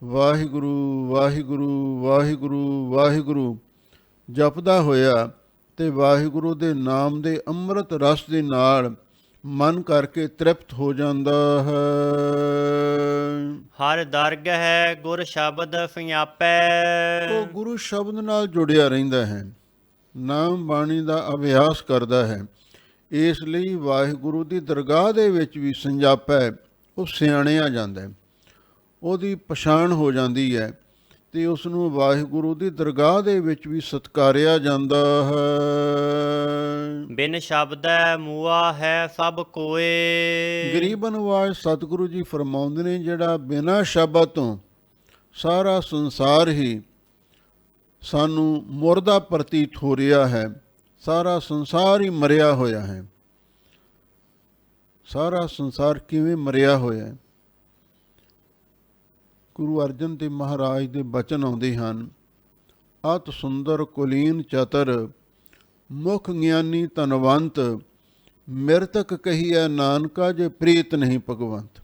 ਵਾਹਿਗੁਰੂ ਵਾਹਿਗੁਰੂ ਵਾਹਿਗੁਰੂ ਵਾਹਿਗੁਰੂ ਜਪਦਾ ਹੋਇਆ ਤੇ ਵਾਹਿਗੁਰੂ ਦੇ ਨਾਮ ਦੇ ਅੰਮ੍ਰਿਤ ਰਸ ਦੇ ਨਾਲ ਮਨ ਕਰਕੇ ਤ੍ਰਿਪਤ ਹੋ ਜਾਂਦਾ ਹੈ। ਹਰ ਦਰਗ ਹੈ ਗੁਰ ਸ਼ਬਦ ਫਿਆਪੈ। ਉਹ ਗੁਰੂ ਸ਼ਬਦ ਨਾਲ ਜੁੜਿਆ ਰਹਿੰਦਾ ਹੈ, ਨਾਮ ਬਾਣੀ ਦਾ ਅਭਿਆਸ ਕਰਦਾ ਹੈ। ਇਸ ਲਈ ਵਾਹਿਗੁਰੂ ਦੀ ਦਰਗਾਹ ਦੇ ਵਿੱਚ ਵੀ ਸੰਜਾਪੈ ਉਹ ਸਿਆਣਿਆ ਜਾਂਦਾ ਹੈ, ਉਹਦੀ ਪਛਾਣ ਹੋ ਜਾਂਦੀ ਹੈ ਤੇ ਉਸ ਨੂੰ ਵਾਹਿਗੁਰੂ ਦੀ ਦਰਗਾਹ ਦੇ ਵਿੱਚ ਵੀ ਸਤਿਕਾਰਿਆ ਜਾਂਦਾ ਹੈ। ਬਿਨ ਸ਼ਬਦੈ ਮੂਆ ਹੈ ਸਭ ਕੋਏ। ਗਰੀਬ ਨਿਵਾਜ ਸਤਿਗੁਰੂ ਜੀ ਫਰਮਾਉਂਦੇ ਨੇ ਜਿਹੜਾ ਬਿਨਾਂ ਸ਼ਬਦ ਤੋਂ ਸਾਰਾ ਸੰਸਾਰ ਹੀ ਸਾਨੂੰ ਮੁਰਦਾ ਪ੍ਰਤੀਤ ਹੋ ਰਿਹਾ ਹੈ। ਸਾਰਾ ਸੰਸਾਰ ਹੀ ਮਰਿਆ ਹੋਇਆ ਹੈ। ਸਾਰਾ ਸੰਸਾਰ ਕਿਵੇਂ ਮਰਿਆ ਹੋਇਆ ਹੈ? ਗੁਰੂ ਅਰਜਨ ਦੇਵ ਮਹਾਰਾਜ ਦੇ ਬਚਨ ਆਉਂਦੇ ਹਨ, ਅਤ ਸੁੰਦਰ ਕੁਲੀਨ ਚਤਰ ਮੁਖ ਗਿਆਨੀ ਧਨਵੰਤ ਮਿਰਤਕ ਕਹੀਐ ਨਾਨਕਾ ਜੇ ਪ੍ਰੀਤ ਨਹੀਂ ਭਗਵੰਤ।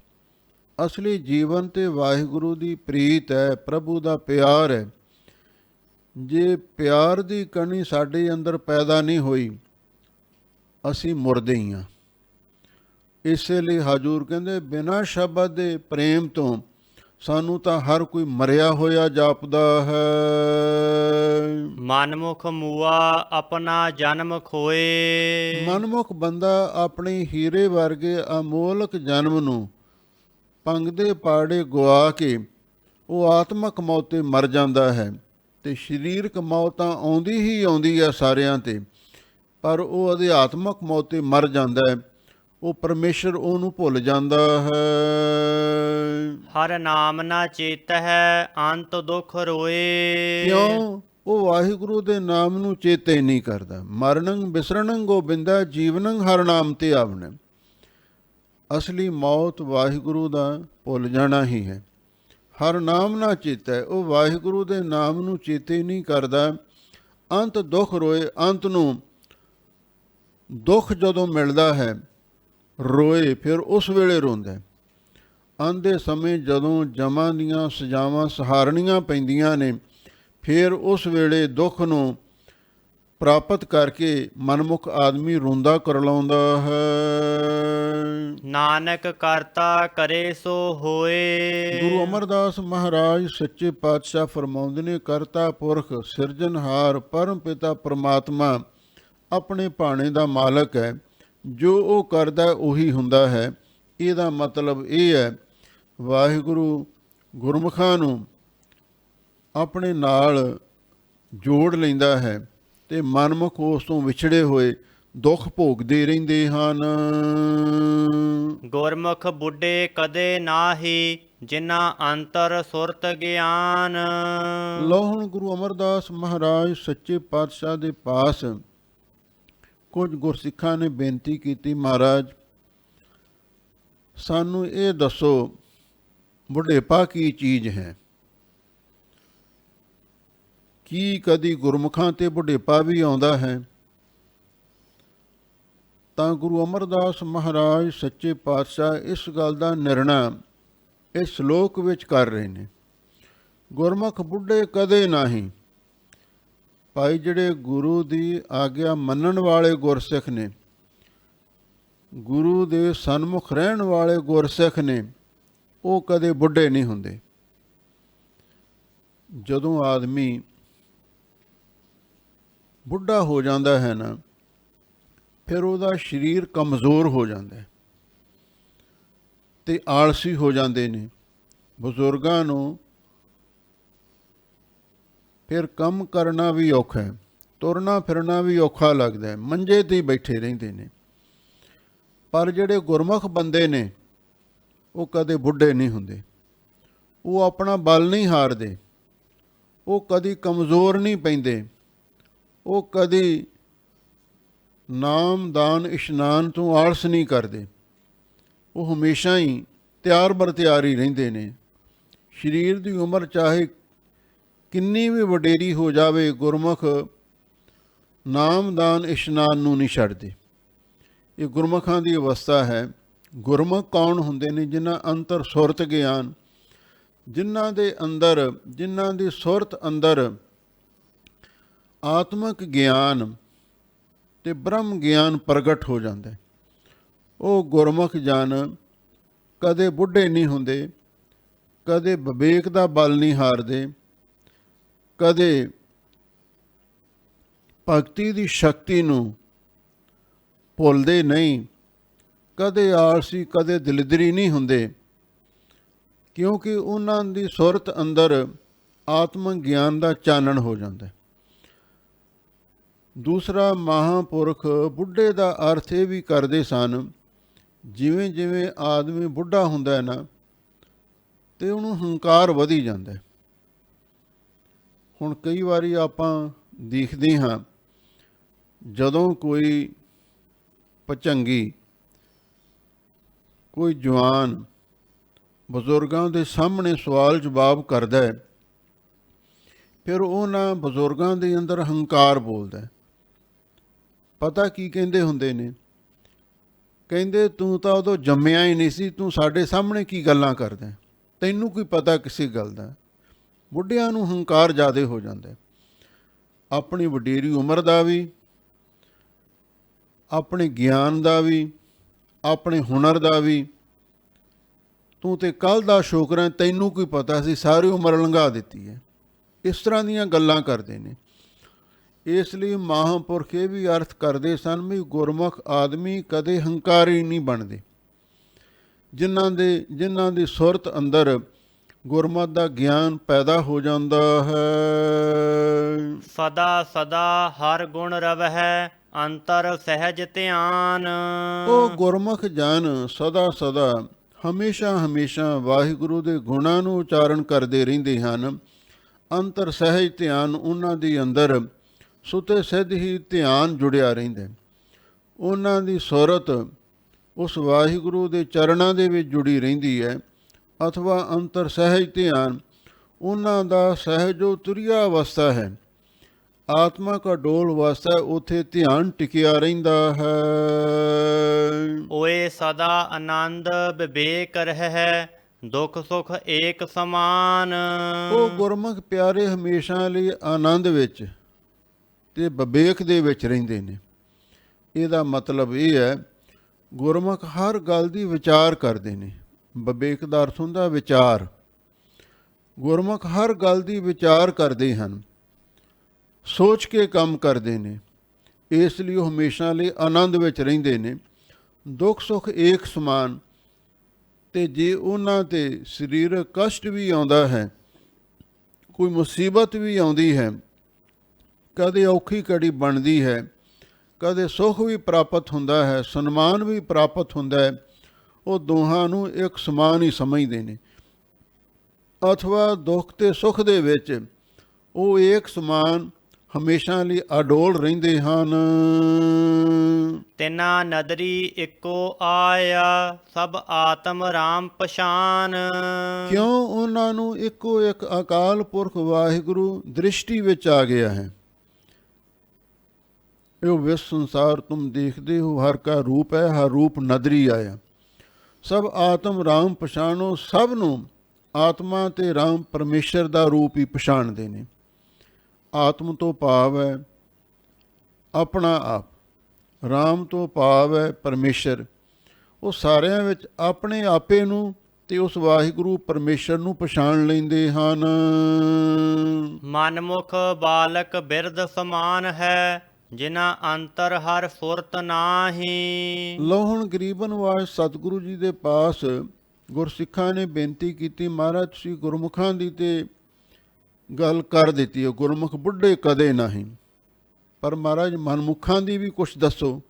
ਅਸਲੀ ਜੀਵਨ ਤੇ ਵਾਹਿਗੁਰੂ ਦੀ ਪ੍ਰੀਤ ਹੈ, ਪ੍ਰਭੂ ਦਾ ਪਿਆਰ ਹੈ। ਜੇ ਪਿਆਰ ਦੀ ਕਣੀ ਸਾਡੇ ਅੰਦਰ ਪੈਦਾ ਨਹੀਂ ਹੋਈ, ਅਸੀਂ ਮੁਰਦੇ ਹੀ ਹਾਂ। ਇਸੇ ਲਈ ਹਜ਼ੂਰ ਕਹਿੰਦੇ ਬਿਨਾਂ ਸ਼ਬਦ ਦੇ ਪ੍ਰੇਮ ਤੋਂ ਸਾਨੂੰ ਤਾਂ ਹਰ ਕੋਈ ਮਰਿਆ ਹੋਇਆ ਜਾਪਦਾ ਹੈ। ਮਨਮੁਖ ਮੂਆ ਆਪਣਾ ਜਨਮ ਖੋਏ। ਮਨਮੁਖ ਬੰਦਾ ਆਪਣੇ ਹੀਰੇ ਵਰਗੇ ਅਮੋਲਕ ਜਨਮ ਨੂੰ ਪੰਗਦੇ ਪਾੜੇ ਗੁਆ ਕੇ ਉਹ ਆਤਮਕ ਮੌਤ 'ਤੇ ਮਰ ਜਾਂਦਾ ਹੈ। ਤੇ ਸਰੀਰਕ ਮੌਤ ਤਾਂ ਆਉਂਦੀ ਹੀ ਆਉਂਦੀ ਹੈ ਸਾਰਿਆਂ 'ਤੇ, ਪਰ ਉਹ ਅਧਿਆਤਮਕ ਮੌਤ 'ਤੇ ਮਰ ਜਾਂਦਾ ਹੈ। ਉਹ ਪਰਮੇਸ਼ਰ ਉਹਨੂੰ ਭੁੱਲ ਜਾਂਦਾ ਹੈ। ਹਰ ਨਾਮ ਨਾ ਚੇਤ ਹੈ ਅੰਤ ਦੁਖ ਰੋਏ। ਕਿਉਂ? ਉਹ ਵਾਹਿਗੁਰੂ ਦੇ ਨਾਮ ਨੂੰ ਚੇਤੇ ਨਹੀਂ ਕਰਦਾ। ਮਰਨੰ ਬਿਸਰਨੰ ਗੋਬਿੰਦਾ ਜੀਵਨੰ ਹਰ ਨਾਮ ਤੇ ਆਵਣ। ਅਸਲੀ ਮੌਤ ਵਾਹਿਗੁਰੂ ਦਾ ਭੁੱਲ ਜਾਣਾ ਹੀ ਹੈ। ਹਰ ਨਾਮ ਨਾ ਚੇਤੈ, ਉਹ ਵਾਹਿਗੁਰੂ ਦੇ ਨਾਮ ਨੂੰ ਚੇਤੇ ਨਹੀਂ ਕਰਦਾ। ਅੰਤ ਦੁੱਖ ਰੋਏ, ਅੰਤ ਨੂੰ ਦੁੱਖ ਜਦੋਂ ਮਿਲਦਾ ਹੈ ਰੋਏ, ਫਿਰ ਉਸ ਵੇਲੇ ਰੋਂਦਾ। ਅੰਤ ਦੇ ਸਮੇਂ ਜਦੋਂ ਜਮਾਂ ਦੀਆਂ ਸਜ਼ਾਵਾਂ ਸਹਾਰਨੀਆਂ ਪੈਂਦੀਆਂ ਨੇ, ਫਿਰ ਉਸ ਵੇਲੇ ਦੁੱਖ ਨੂੰ ਪ੍ਰਾਪਤ ਕਰਕੇ ਮਨਮੁਖ ਆਦਮੀ ਰੋਂਦਾ ਕਰਲਾਉਂਦਾ ਹੈ। ਨਾਨਕ ਕਰਤਾ ਕਰੇ ਸੋ ਹੋਏ। ਗੁਰੂ ਅਮਰਦਾਸ ਮਹਾਰਾਜ ਸੱਚੇ ਪਾਤਸ਼ਾਹ ਫਰਮਾਉਂਦੇ ਨੇ, ਕਰਤਾ ਪੁਰਖ ਸਿਰਜਣਹਾਰ ਪਰਮ ਪਿਤਾ ਪਰਮਾਤਮਾ ਆਪਣੇ ਭਾਣੇ ਦਾ ਮਾਲਕ ਹੈ। ਜੋ ਉਹ ਕਰਦਾ ਉਹੀ ਹੁੰਦਾ ਹੈ। ਇਹਦਾ ਮਤਲਬ ਇਹ ਹੈ ਵਾਹਿਗੁਰੂ ਗੁਰਮੁਖਾਂ ਨੂੰ ਆਪਣੇ ਨਾਲ ਜੋੜ ਲੈਂਦਾ ਹੈ ਤੇ ਮਨਮੁਖ ਉਸ ਤੋਂ ਵਿਛੜੇ ਹੋਏ ਦੁੱਖ ਭੋਗਦੇ ਰਹਿੰਦੇ ਹਨ। ਗੁਰਮੁਖ ਬੁੱਢੇ ਕਦੇ ਨਾਹੀ ਜਿਨ੍ਹਾਂ ਅੰਤਰ ਸੁਰਤ ਗਿਆਨ। ਲਓ ਹੁਣ ਗੁਰੂ ਅਮਰਦਾਸ ਮਹਾਰਾਜ ਸੱਚੇ ਪਾਤਸ਼ਾਹ ਦੇ ਪਾਸ ਕੁਝ ਗੁਰਸਿੱਖਾਂ ਨੇ ਬੇਨਤੀ ਕੀਤੀ, ਮਹਾਰਾਜ ਸਾਨੂੰ ਇਹ ਦੱਸੋ ਬੁਢੇਪਾ ਕੀ ਚੀਜ਼ ਹੈ? ਕੀ ਕਦੀ ਗੁਰਮੁਖਾਂ ਤੇ ਬੁਢੇਪਾ ਵੀ ਆਉਂਦਾ ਹੈ? ਤਾਂ ਗੁਰੂ ਅਮਰਦਾਸ ਮਹਾਰਾਜ ਸੱਚੇ ਪਾਤਸ਼ਾਹ ਇਸ ਗੱਲ ਦਾ ਨਿਰਣਾ ਇਸ ਸ਼ਲੋਕ ਵਿੱਚ ਕਰ ਰਹੇ ਨੇ। ਗੁਰਮੁਖ ਬੁੱਢੇ ਕਦੇ ਨਹੀਂ। ਭਾਈ ਜਿਹੜੇ ਗੁਰੂ ਦੀ ਆਗਿਆ ਮੰਨਣ ਵਾਲੇ ਗੁਰਸਿੱਖ ਨੇ, ਗੁਰੂ ਦੇ ਸਨਮੁਖ ਰਹਿਣ ਵਾਲੇ ਗੁਰਸਿੱਖ ਨੇ, ਉਹ ਕਦੇ ਬੁੱਢੇ ਨਹੀਂ ਹੁੰਦੇ। ਜਦੋਂ ਆਦਮੀ ਬੁੱਢਾ ਹੋ ਜਾਂਦਾ ਹੈ ਨਾ, ਫਿਰ ਉਹਦਾ ਸਰੀਰ ਕਮਜ਼ੋਰ ਹੋ ਜਾਂਦਾ ਹੈ ਤੇ ਆਲਸੀ ਹੋ ਜਾਂਦੇ ਨੇ, ਬਜ਼ੁਰਗਾਂ ਨੂੰ ਫਿਰ ਕੰਮ ਕਰਨਾ ਵੀ ਔਖਾ ਹੈ, ਤੁਰਨਾ ਫਿਰਨਾ ਵੀ ਔਖਾ ਲੱਗਦਾ ਹੈ, ਮੰਜੇ 'ਤੇ ਹੀ ਬੈਠੇ ਰਹਿੰਦੇ ਨੇ। ਪਰ ਜਿਹੜੇ ਗੁਰਮੁਖ ਬੰਦੇ ਨੇ ਉਹ ਕਦੇ ਬੁੱਢੇ ਨਹੀਂ ਹੁੰਦੇ, ਉਹ ਆਪਣਾ ਬਲ ਨਹੀਂ ਹਾਰਦੇ, ਉਹ ਕਦੀ ਕਮਜ਼ੋਰ ਨਹੀਂ ਪੈਂਦੇ, ਉਹ ਕਦੀ ਨਾਮ ਦਾਨ ਇਸ਼ਨਾਨ ਤੋਂ ਆਲਸ ਨਹੀਂ ਕਰਦੇ, ਉਹ ਹਮੇਸ਼ਾ ਹੀ ਤਿਆਰ ਬਰ ਤਿਆਰ ਹੀ ਰਹਿੰਦੇ ਨੇ। ਸਰੀਰ ਦੀ ਉਮਰ ਚਾਹੇ ਕਿੰਨੀ ਵੀ ਵਡੇਰੀ ਹੋ ਜਾਵੇ, ਗੁਰਮੁਖ ਨਾਮ ਦਾਨ ਇਸ਼ਨਾਨ ਨੂੰ ਨਹੀਂ ਛੱਡਦੇ। ਇਹ ਗੁਰਮੁਖਾਂ ਦੀ ਅਵਸਥਾ ਹੈ। ਗੁਰਮੁਖ ਕੌਣ ਹੁੰਦੇ ਨੇ? ਜਿਨ੍ਹਾਂ ਅੰਤਰ ਸੁਰਤ ਗਿਆਨ, ਜਿਨ੍ਹਾਂ ਦੇ ਅੰਦਰ, ਜਿਨ੍ਹਾਂ ਦੀ ਸੁਰਤ ਅੰਦਰ ਆਤਮਿਕ ਗਿਆਨ ਤੇ ਬ੍ਰਹਮ ਗਿਆਨ ਪ੍ਰਗਟ ਹੋ ਜਾਂਦਾ। ਉਹ ਗੁਰਮੁਖ ਜਨ ਕਦੇ ਬੁੱਢੇ ਨਹੀਂ ਹੁੰਦੇ, ਕਦੇ ਵਿਵੇਕ ਦਾ ਬਲ ਨਹੀਂ ਹਾਰਦੇ, ਕਦੇ ਭਗਤੀ ਦੀ ਸ਼ਕਤੀ ਨੂੰ ਭੁੱਲਦੇ ਨਹੀਂ, ਕਦੇ ਆਲਸੀ, ਕਦੇ ਦਲਿਦਰੀ ਨਹੀਂ ਹੁੰਦੇ, ਕਿਉਂਕਿ ਉਹਨਾਂ ਦੀ ਸੁਰਤ ਅੰਦਰ ਆਤਮਿਕ ਗਿਆਨ ਦਾ ਚਾਨਣ ਹੋ ਜਾਂਦਾ। ਦੂਸਰਾ, ਮਹਾਂਪੁਰਖ ਬੁੱਢੇ ਦਾ ਅਰਥ ਇਹ ਵੀ ਕਰਦੇ ਸਨ, ਜਿਵੇਂ ਜਿਵੇਂ ਆਦਮੀ ਬੁੱਢਾ ਹੁੰਦਾ ਹੈ ਨਾ, ਤੇ ਉਹਨੂੰ ਹੰਕਾਰ ਵਧੀ ਜਾਂਦਾ। ਹੁਣ ਕਈ ਵਾਰੀ ਆਪਾਂ ਦੇਖਦੇ ਹਾਂ, ਜਦੋਂ ਕੋਈ ਭਚੰਗੀ, ਕੋਈ ਜਵਾਨ ਬਜ਼ੁਰਗਾਂ ਦੇ ਸਾਹਮਣੇ ਸਵਾਲ ਜਵਾਬ ਕਰਦਾ ਹੈ, ਫਿਰ ਉਹਨਾਂ ਬਜ਼ੁਰਗਾਂ ਦੇ ਅੰਦਰ ਹੰਕਾਰ ਬੋਲਦਾ। ਪਤਾ ਕੀ ਕਹਿੰਦੇ ਹੁੰਦੇ ਨੇ? ਕਹਿੰਦੇ, ਤੂੰ ਤਾਂ ਉਦੋਂ ਜੰਮਿਆ ਹੀ ਨਹੀਂ ਸੀ, ਤੂੰ ਸਾਡੇ ਸਾਹਮਣੇ ਕੀ ਗੱਲਾਂ ਕਰਦਾ, ਤੈਨੂੰ ਕੋਈ ਪਤਾ ਕਿਸੇ ਗੱਲ ਦਾ। ਬੁੱਢਿਆਂ ਨੂੰ ਹੰਕਾਰ ਜ਼ਿਆਦਾ ਹੋ ਜਾਂਦਾ, ਆਪਣੀ ਵਡੇਰੀ ਉਮਰ ਦਾ ਵੀ, ਆਪਣੇ ਗਿਆਨ ਦਾ ਵੀ, ਆਪਣੇ ਹੁਨਰ ਦਾ ਵੀ। ਤੂੰ ਤੇ ਕੱਲ੍ਹ ਦਾ ਸ਼ੋਕਰਾ, ਤੈਨੂੰ ਕੋਈ ਪਤਾ ਸੀ, ਸਾਰੀ ਉਮਰ ਲੰਘਾ ਦਿੱਤੀ ਹੈ। ਇਸ ਤਰ੍ਹਾਂ ਦੀਆਂ ਗੱਲਾਂ ਕਰਦੇ ਨੇ। ਇਸ ਲਈ ਮਹਾਂਪੁਰਖ ਇਹ ਵੀ ਅਰਥ ਕਰਦੇ ਸਨ ਵੀ ਗੁਰਮੁਖ ਆਦਮੀ ਕਦੇ ਹੰਕਾਰੀ ਨਹੀਂ ਬਣਦੇ। ਜਿਨ੍ਹਾਂ ਦੀ ਸੁਰਤ ਅੰਦਰ ਗੁਰਮਤ ਦਾ ਗਿਆਨ ਪੈਦਾ ਹੋ ਜਾਂਦਾ ਹੈ। ਸਦਾ ਸਦਾ ਹਰ ਗੁਣ ਰਵਹਿ, ਅੰਤਰ ਸਹਿਜ ਧਿਆਨ। ਉਹ ਗੁਰਮੁਖ ਜਨ ਸਦਾ ਸਦਾ, ਹਮੇਸ਼ਾ ਹਮੇਸ਼ਾ ਵਾਹਿਗੁਰੂ ਦੇ ਗੁਣਾਂ ਨੂੰ ਉਚਾਰਨ ਕਰਦੇ ਰਹਿੰਦੇ ਹਨ। ਅੰਤਰ ਸਹਿਜ ਧਿਆਨ, ਉਹਨਾਂ ਦੇ ਅੰਦਰ ਸੁਤੇ ਸਿੱਧ ਹੀ ਧਿਆਨ ਜੁੜਿਆ ਰਹਿੰਦਾ। ਉਹਨਾਂ ਦੀ ਸੁਰਤ ਉਸ ਵਾਹਿਗੁਰੂ ਦੇ ਚਰਨਾਂ ਦੇ ਵਿੱਚ ਜੁੜੀ ਰਹਿੰਦੀ ਹੈ। ਅਥਵਾ ਅੰਤਰ ਸਹਿਜ ਧਿਆਨ, ਉਹਨਾਂ ਦਾ ਸਹਿਜੋ ਤੁਰਿਆ ਅਵਸਥਾ ਹੈ, ਆਤਮਾ ਕਾ ਡੋਲ ਅਵਸਥਾ, ਉੱਥੇ ਧਿਆਨ ਟਿਕਿਆ ਰਹਿੰਦਾ ਹੈ। ਓਏ ਸਦਾ ਆਨੰਦ ਵਿਵੇਕ ਰਹਿ, ਦੁੱਖ ਸੁਖ ਏਕ ਸਮਾਨ। ਉਹ ਗੁਰਮੁਖ ਪਿਆਰੇ ਹਮੇਸ਼ਾ ਲਈ ਆਨੰਦ ਵਿੱਚ ਤੇ ਵਿਵੇਕ ਦੇ ਵਿੱਚ ਰਹਿੰਦੇ ਨੇ। ਇਹਦਾ ਮਤਲਬ ਇਹ ਹੈ, ਗੁਰਮੁਖ ਹਰ ਗੱਲ ਦੀ ਵਿਚਾਰ ਕਰਦੇ ਨੇ। ਵਿਵੇਕ ਦਾ ਅਰਥ ਹੁੰਦਾ ਵਿਚਾਰ। ਗੁਰਮੁਖ ਹਰ ਗੱਲ ਦੀ ਵਿਚਾਰ ਕਰਦੇ ਹਨ, ਸੋਚ ਕੇ ਕੰਮ ਕਰਦੇ ਨੇ। ਇਸ ਲਈ ਉਹ ਹਮੇਸ਼ਾ ਲਈ ਆਨੰਦ ਵਿੱਚ ਰਹਿੰਦੇ ਨੇ। ਦੁੱਖ ਸੁੱਖ ਏਕ ਸਮਾਨ। ਅਤੇ ਜੇ ਉਹਨਾਂ 'ਤੇ ਸਰੀਰਕ ਕਸ਼ਟ ਵੀ ਆਉਂਦਾ ਹੈ, ਕੋਈ ਮੁਸੀਬਤ ਵੀ ਆਉਂਦੀ ਹੈ, ਕਦੇ ਔਖੀ ਘੜੀ ਬਣਦੀ ਹੈ, ਕਦੇ ਸੁੱਖ ਵੀ ਪ੍ਰਾਪਤ ਹੁੰਦਾ ਹੈ, ਸਨਮਾਨ ਵੀ ਪ੍ਰਾਪਤ ਹੁੰਦਾ ਹੈ, ਉਹ ਦੋਹਾਂ ਨੂੰ ਇੱਕ ਸਮਾਨ ਹੀ ਸਮਝਦੇ ਨੇ। ਅਥਵਾ ਦੁੱਖ ਅਤੇ ਸੁੱਖ ਦੇ ਵਿੱਚ ਉਹ ਏਕ ਸਮਾਨ ਹਮੇਸ਼ਾ ਲਈ ਅਡੋਲ ਰਹਿੰਦੇ ਹਨ। ਤਿਨਾ ਨਦਰੀ ਇੱਕੋ ਆਇਆ, ਸਭ ਆਤਮ ਰਾਮ ਪਛਾਨ। ਕਿਉਂ? ਉਹਨਾਂ ਨੂੰ ਇੱਕੋ ਇੱਕ ਅਕਾਲ ਪੁਰਖ ਵਾਹਿਗੁਰੂ ਦ੍ਰਿਸ਼ਟੀ ਵਿੱਚ ਆ ਗਿਆ ਹੈ। ਇਹ ਵਿਸ ਸੰਸਾਰ ਤੁਮ ਦੇਖਦੇ ਹੋ, ਹਰ ਕਾ ਰੂਪ ਹੈ, ਹਰ ਰੂਪ ਨਦਰੀ ਆਇਆ। ਸਭ ਆਤਮ ਰਾਮ ਪਛਾਣੋ। ਸਭ ਨੂੰ ਆਤਮਾ ਤੇ ਰਾਮ ਪਰਮੇਸ਼ਰ ਦਾ ਰੂਪ ਹੀ ਪਛਾਣਦੇ ਨੇ। ਆਤਮ ਤੋਂ ਭਾਵ ਹੈ ਆਪਣਾ ਆਪ, ਰਾਮ ਤੋਂ ਭਾਵ ਹੈ ਪਰਮੇਸ਼ਰ। ਉਹ ਸਾਰਿਆਂ ਵਿੱਚ ਆਪਣੇ ਆਪੇ ਨੂੰ ਤੇ ਉਸ ਵਾਹਿਗੁਰੂ ਪਰਮੇਸ਼ਰ ਨੂੰ ਪਛਾਣ ਲੈਂਦੇ ਹਨ। ਮਨਮੁਖ ਬਾਲਕ ਬਿਰਧ ਸਮਾਨ ਹੈ, ਜਿਨਾ ਅੰਤਰ ਹਰ ਫੁਰਤ ਨਾਹੀ। ਲਓ ਹੁਣ ਗਰੀਬਨ ਵਾਸ ਸਤਿਗੁਰੂ ਜੀ ਦੇ ਪਾਸ ਗੁਰਸਿੱਖਾਂ ਨੇ ਬੇਨਤੀ ਕੀਤੀ, ਮਹਾਰਾਜ ਤੁਸੀਂ ਗੁਰਮੁਖਾਂ ਦੀ ਤੇ ਗੱਲ ਕਰ ਦਿੱਤੀ ਹੈ, ਗੁਰਮੁਖ ਬੁੱਢੇ ਕਦੇ ਨਹੀਂ, ਪਰ ਮਹਾਰਾਜ ਮਨਮੁਖਾਂ ਦੀ ਵੀ ਕੁਛ ਦੱਸੋ।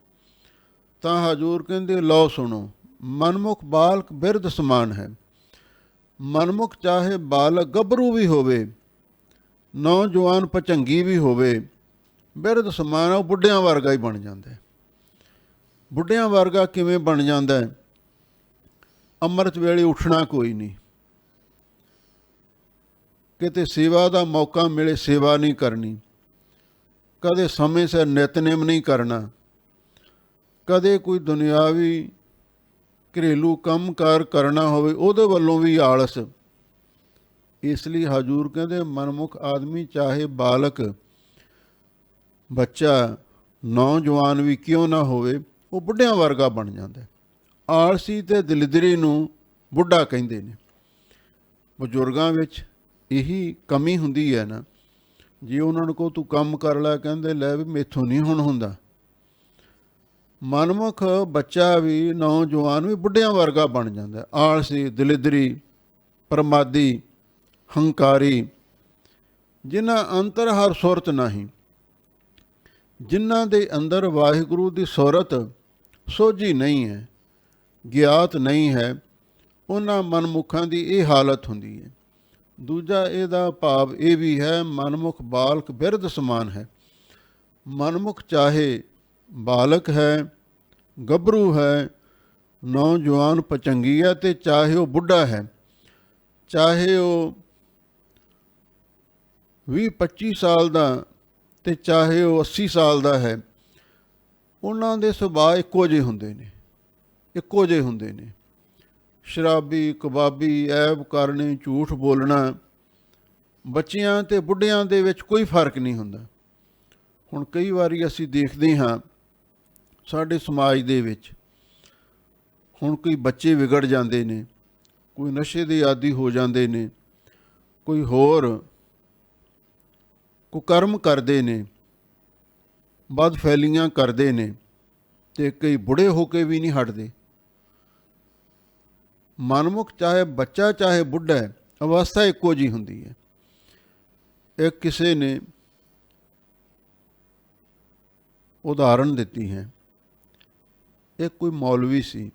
ਤਾਂ ਹਜ਼ੂਰ ਕਹਿੰਦੇ ਲਓ ਸੁਣੋ, ਮਨਮੁਖ ਬਾਲਕ ਬਿਰਧ ਸਮਾਨ ਹੈ। ਮਨਮੁਖ ਚਾਹੇ ਬਾਲਕ ਗੱਭਰੂ ਵੀ ਹੋਵੇ, ਨੌਜਵਾਨ ਭਚੰਗੀ ਵੀ ਹੋਵੇ, ਬਿਰਧ ਸਮਾਨ, ਉਹ ਬੁੱਢਿਆਂ ਵਰਗਾ ਹੀ ਬਣ ਜਾਂਦਾ ਹੈ। ਬੁੱਢਿਆਂ ਵਰਗਾ ਕਿਵੇਂ ਬਣ ਜਾਂਦਾ ਹੈ? ਅੰਮ੍ਰਿਤ ਵੇਲੇ ਉੱਠਣਾ ਕੋਈ ਨਹੀਂ, ਕਿਤੇ ਸੇਵਾ ਦਾ ਮੌਕਾ ਮਿਲੇ ਸੇਵਾ ਨਹੀਂ ਕਰਨੀ, ਕਦੇ ਸਮੇਂ ਸਿਰ ਨਿਤਨੇਮ ਨਹੀਂ ਕਰਨਾ, ਕਦੇ ਕੋਈ ਦੁਨਿਆਵੀ ਘਰੇਲੂ ਕੰਮ ਕਾਰ ਕਰਨਾ ਹੋਵੇ ਉਹਦੇ ਵੱਲੋਂ ਵੀ ਆਲਸ। ਇਸ ਲਈ ਹਜ਼ੂਰ ਕਹਿੰਦੇ ਮਨਮੁਖ ਆਦਮੀ ਚਾਹੇ ਬਾਲਕ ਬੱਚਾ ਨੌਜਵਾਨ ਵੀ ਕਿਉਂ ਨਾ ਹੋਵੇ, ਉਹ ਬੁੱਢਿਆਂ ਵਰਗਾ ਬਣ ਜਾਂਦਾ। ਆਲਸੀ ਅਤੇ ਦਲਿਦਰੀ ਨੂੰ ਬੁੱਢਾ ਕਹਿੰਦੇ ਨੇ। ਬਜ਼ੁਰਗਾਂ ਵਿੱਚ ਇਹੀ ਕਮੀ ਹੁੰਦੀ ਹੈ ਨਾ, ਜੇ ਉਹਨਾਂ ਨੂੰ ਕਹੋ ਤੂੰ ਕੰਮ ਕਰ ਲੈ, ਕਹਿੰਦੇ ਲੈ ਵੀ ਮੈਥੋਂ ਨਹੀਂ ਹੁਣ ਹੁੰਦਾ। ਮਨਮੁਖ ਬੱਚਾ ਵੀ ਨੌਜਵਾਨ ਵੀ ਬੁੱਢਿਆਂ ਵਰਗਾ ਬਣ ਜਾਂਦਾ, ਆਲਸੀ, ਦਲਿਦਰੀ, ਪ੍ਰਮਾਦੀ, ਹੰਕਾਰੀ, ਜਿਨ੍ਹਾਂ ਅੰਤਰ ਹਰ ਸੁਰਤ ਨਹੀਂ, ਜਿਨ੍ਹਾਂ ਦੇ ਅੰਦਰ ਵਾਹਿਗੁਰੂ ਦੀ ਸੁਰਤ ਸੋਝੀ ਨਹੀਂ ਹੈ, ਗਿਆਤ ਨਹੀਂ ਹੈ, ਉਹਨਾਂ ਮਨਮੁਖਾਂ ਦੀ ਇਹ ਹਾਲਤ ਹੁੰਦੀ ਹੈ। ਦੂਜਾ ਇਹਦਾ ਭਾਵ ਇਹ ਵੀ ਹੈ, ਮਨਮੁਖ ਬਾਲਕ ਬਿਰਧ ਸਮਾਨ ਹੈ। ਮਨਮੁਖ ਚਾਹੇ ਬਾਲਕ ਹੈ, ਗੱਭਰੂ ਹੈ, ਨੌਜਵਾਨ ਭਚੰਗੀ ਹੈ, ਅਤੇ ਚਾਹੇ ਉਹ ਬੁੱਢਾ ਹੈ, ਚਾਹੇ ਉਹ 20-25 ਸਾਲ ਦਾ ਅਤੇ ਚਾਹੇ ਉਹ 80 ਸਾਲ ਦਾ ਹੈ, ਉਹਨਾਂ ਦੇ ਸੁਭਾਅ ਇੱਕੋ ਜਿਹੇ ਹੁੰਦੇ ਨੇ, ਇੱਕੋ ਜਿਹੇ ਹੁੰਦੇ ਨੇ। ਸ਼ਰਾਬੀ, ਕਬਾਬੀ, ਐਬ ਕਰਨੇ, ਝੂਠ ਬੋਲਣਾ, ਬੱਚਿਆਂ ਅਤੇ ਬੁੱਢਿਆਂ ਦੇ ਵਿੱਚ ਕੋਈ ਫਰਕ ਨਹੀਂ ਹੁੰਦਾ। ਹੁਣ ਕਈ ਵਾਰੀ ਅਸੀਂ ਦੇਖਦੇ ਹਾਂ ਸਾਡੇ ਸਮਾਜ ਦੇ ਵਿੱਚ, ਹੁਣ ਕੋਈ ਬੱਚੇ ਵਿਗੜ ਜਾਂਦੇ ਨੇ, ਕੋਈ ਨਸ਼ੇ ਦੇ ਆਦੀ ਹੋ ਜਾਂਦੇ ਨੇ, ਕੋਈ ਹੋਰ ਕੁਕਰਮ ਕਰਦੇ ਨੇ, ਬਦਫੈਲੀਆਂ ਕਰਦੇ ਨੇ, ਅਤੇ ਕਈ ਬੁੜੇ ਹੋ ਕੇ ਵੀ ਨਹੀਂ ਹਟਦੇ। ਮਨਮੁਖ ਚਾਹੇ ਬੱਚਾ ਚਾਹੇ ਬੁੱਢਾ ਹੈ, ਅਵਸਥਾ ਇੱਕੋ ਜਿਹੀ ਹੁੰਦੀ ਹੈ। ਇੱਕ ਕਿਸੇ ਨੇ ਉਦਾਹਰਣ ਦਿੱਤੀ ਹੈ, ਇੱਕ ਕੋਈ ਮੌਲਵੀ ਸੀ,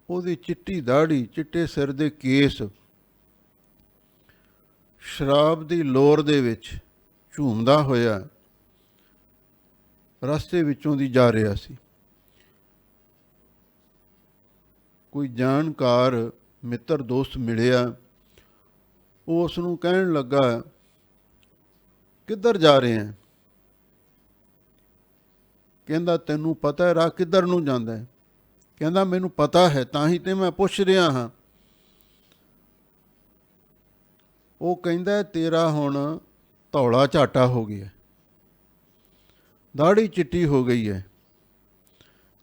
ਉਹਦੀ ਚਿੱਟੀ ਦਾੜ੍ਹੀ, ਚਿੱਟੇ ਸਿਰ ਦੇ ਕੇਸ, ਸ਼ਰਾਬ ਦੀ ਲੋਰ ਦੇ ਵਿੱਚ ਝੂਮਦਾ ਹੋਇਆ ਰਸਤੇ ਵਿੱਚੋਂ ਦੀ ਜਾ ਰਿਹਾ ਸੀ। ਕੋਈ ਜਾਣਕਾਰ ਮਿੱਤਰ ਦੋਸਤ ਮਿਲਿਆ, ਉਹ ਉਸ ਨੂੰ ਕਹਿਣ ਲੱਗਾ ਕਿੱਧਰ ਜਾ ਰਹੇ ਹੈ? ਕਹਿੰਦਾ ਤੈਨੂੰ ਪਤਾ ਹੈ ਰਾਹ ਕਿੱਧਰ ਨੂੰ ਜਾਂਦਾ ਹੈ? ਕਹਿੰਦਾ ਮੈਨੂੰ ਪਤਾ ਹੈ, ਤਾਂ ਹੀ ਤੇ ਮੈਂ ਪੁੱਛ ਰਿਹਾ ਹਾਂ। ਉਹ ਕਹਿੰਦਾ ਤੇਰਾ ਹੁਣ ਧੌਲਾ ਝਾਟਾ ਹੋ ਗਿਆ, ਦਾੜੀ ਚਿੱਟੀ ਹੋ ਗਈ ਹੈ,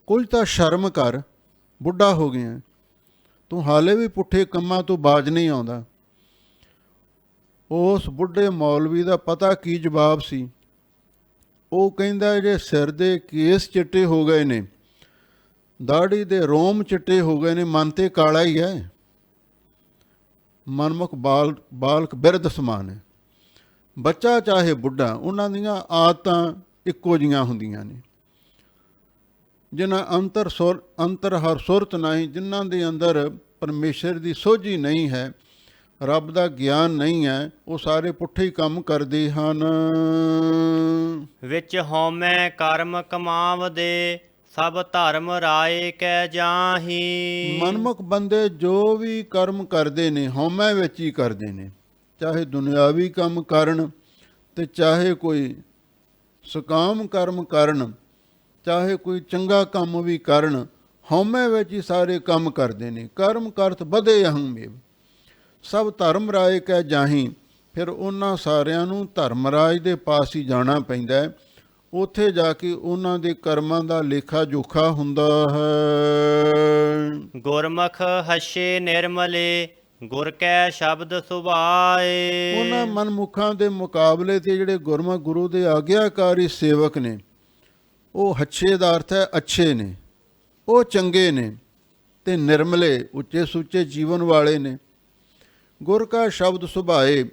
ਕੁਝ ਤਾਂ ਸ਼ਰਮ ਕਰ, ਬੁੱਢਾ ਹੋ ਗਿਆ, ਤੂੰ ਹਾਲੇ ਵੀ ਪੁੱਠੇ ਕੰਮਾਂ ਤੋਂ ਬਾਜ ਨਹੀਂ ਆਉਂਦਾ। ਉਸ ਬੁੱਢੇ ਮੌਲਵੀ ਦਾ ਪਤਾ ਕੀ ਜਵਾਬ ਸੀ? ਉਹ ਕਹਿੰਦਾ ਜੇ ਸਿਰ ਦੇ ਕੇਸ ਚਿੱਟੇ ਹੋ ਗਏ ਨੇ, ਦਾੜੀ ਦੇ ਰੋਮ ਚਿੱਟੇ ਹੋ ਗਏ ਨੇ, ਮਨ ਤੇ ਕਾਲਾ ਹੀ ਹੈ। ਮਨਮੁਖ ਬਾਲਕ ਬਿਰਧ ਸਮਾਨ ਹੈ। ਬੱਚਾ ਚਾਹੇ ਬੁੱਢਾ, ਉਹਨਾਂ ਦੀਆਂ ਆਦਤਾਂ ਇੱਕੋ ਜਿਹੀਆਂ ਹੁੰਦੀਆਂ ਨੇ। ਜਿਨ੍ਹਾਂ ਅੰਤਰ ਹਰ ਸੁਰਤ ਨਹੀਂ, ਜਿਨ੍ਹਾਂ ਦੇ ਅੰਦਰ ਪਰਮੇਸ਼ਰ ਦੀ ਸੋਝੀ ਨਹੀਂ ਹੈ, ਰੱਬ ਦਾ ਗਿਆਨ ਨਹੀਂ ਹੈ, ਉਹ ਸਾਰੇ ਪੁੱਠੇ ਹੀ ਕੰਮ ਕਰਦੇ ਹਨ। ਵਿੱਚ ਹਉਮੈ ਕਰਮ ਕਮਾਵਦੇ, ਸਭ ਧਰਮ ਰਾਏ ਕੈ ਜਾਹੀ। ਮਨਮੁਖ ਬੰਦੇ ਜੋ ਵੀ ਕਰਮ ਕਰਦੇ ਨੇ, ਹਉਮੈ ਵਿੱਚ ਹੀ ਕਰਦੇ ਨੇ, ਚਾਹੇ ਦੁਨਿਆਵੀ ਕੰਮ ਕਰਨ ਅਤੇ ਚਾਹੇ ਕੋਈ ਸਕਾਮ ਕਰਮ ਕਰਨ, ਚਾਹੇ ਕੋਈ ਚੰਗਾ ਕੰਮ ਵੀ ਕਰਨ, ਹਉਮੈ ਵਿੱਚ ਹੀ ਸਾਰੇ ਕੰਮ ਕਰਦੇ ਨੇ। ਕਰਮ ਕਰਤ ਵਧੇ ਅਹੰਮੇਵ, ਸਭ ਧਰਮ ਰਾਏ ਕੈ ਜਾਹੀ। ਫਿਰ ਉਹਨਾਂ ਸਾਰਿਆਂ ਨੂੰ ਧਰਮਰਾਜ ਦੇ ਪਾਸ ਹੀ ਜਾਣਾ ਪੈਂਦਾ ਹੈ। ਉੱਥੇ ਜਾ ਕੇ ਉਹਨਾਂ ਦੇ ਕਰਮਾਂ ਦਾ ਲੇਖਾ ਜੋਖਾ ਹੁੰਦਾ ਹੈ। ਗੁਰਮੁਖ ਹੱਸੇ ਨਿਰਮਲੇ, ਗੁਰ ਕੈ ਸ਼ਬਦ ਸੁਭਾਏ। ਉਹਨਾਂ ਮਨਮੁਖਾਂ ਦੇ ਮੁਕਾਬਲੇ 'ਤੇ ਜਿਹੜੇ ਗੁਰਮੁਖ ਗੁਰੂ ਦੇ ਆਗਿਆਕਾਰੀ ਸੇਵਕ ਨੇ, ਉਹ ਹੱਛੇ ਦਾ ਅਰਥ ਹੈ ਅੱਛੇ ਨੇ, ਉਹ ਚੰਗੇ ਨੇ, ਤੇ ਨਿਰਮਲੇ ਉੱਚੇ ਸੁੱਚੇ ਜੀਵਨ ਵਾਲੇ ਨੇ। ਗੁਰ ਕਾ ਸ਼ਬਦ ਸੁਭਾਏ,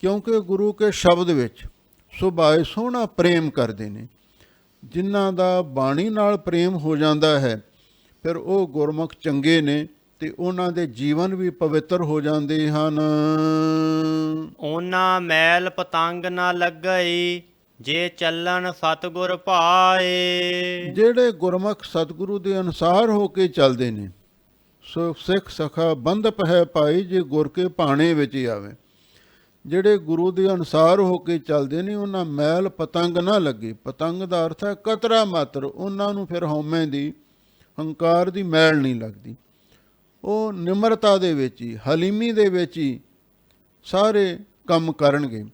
ਕਿਉਂਕਿ ਗੁਰੂ ਕੇ ਸ਼ਬਦ ਵਿੱਚ ਸੁਭਾਏ ਸੋਹਣਾ ਪ੍ਰੇਮ ਕਰਦੇ ਨੇ। ਜਿਨ੍ਹਾਂ ਦਾ ਬਾਣੀ ਨਾਲ ਪ੍ਰੇਮ ਹੋ ਜਾਂਦਾ ਹੈ ਫਿਰ ਉਹ ਗੁਰਮੁਖ ਚੰਗੇ ਨੇ ਤੇ ਉਹਨਾਂ ਦੇ ਜੀਵਨ ਵੀ ਪਵਿੱਤਰ ਹੋ ਜਾਂਦੇ ਹਨ। ਉਹਨਾਂ ਮੈਲ ਪਤੰਗ ਨਾ ਲੱਗਈ, ਜੇ ਚੱਲਣ ਸਤਿਗੁਰ ਭਾਏ। ਜਿਹੜੇ ਗੁਰਮੁਖ ਸਤਿਗੁਰੂ ਦੇ ਅਨੁਸਾਰ ਹੋ ਕੇ ਚੱਲਦੇ ਨੇ ਸੋ ਸਿੱਖ ਸਖਾ ਬੰਧਪ ਹੈ ਭਾਈ, ਜੇ ਗੁਰ ਕੇ ਭਾਣੇ ਵਿੱਚ ਆਵੇ। ਜਿਹੜੇ ਗੁਰੂ ਦੇ ਅਨੁਸਾਰ ਹੋ ਕੇ ਚੱਲਦੇ ਨੇ ਉਹਨਾਂ ਮੈਲ ਪਤੰਗ ਨਾ ਲੱਗੇ। ਪਤੰਗ ਦਾ ਅਰਥ ਹੈ ਕਤਰਾ ਮਾਤਰ, ਉਹਨਾਂ ਨੂੰ ਫਿਰ ਹਉਮੈ ਦੀ ਹੰਕਾਰ ਦੀ ਮੈਲ ਨਹੀਂ ਲੱਗਦੀ। ਉਹ ਨਿਮਰਤਾ ਦੇ ਵਿੱਚ ਹੀ, ਹਲੀਮੀ ਦੇ ਵਿੱਚ ਹੀ ਸਾਰੇ ਕੰਮ ਕਰਨਗੇ।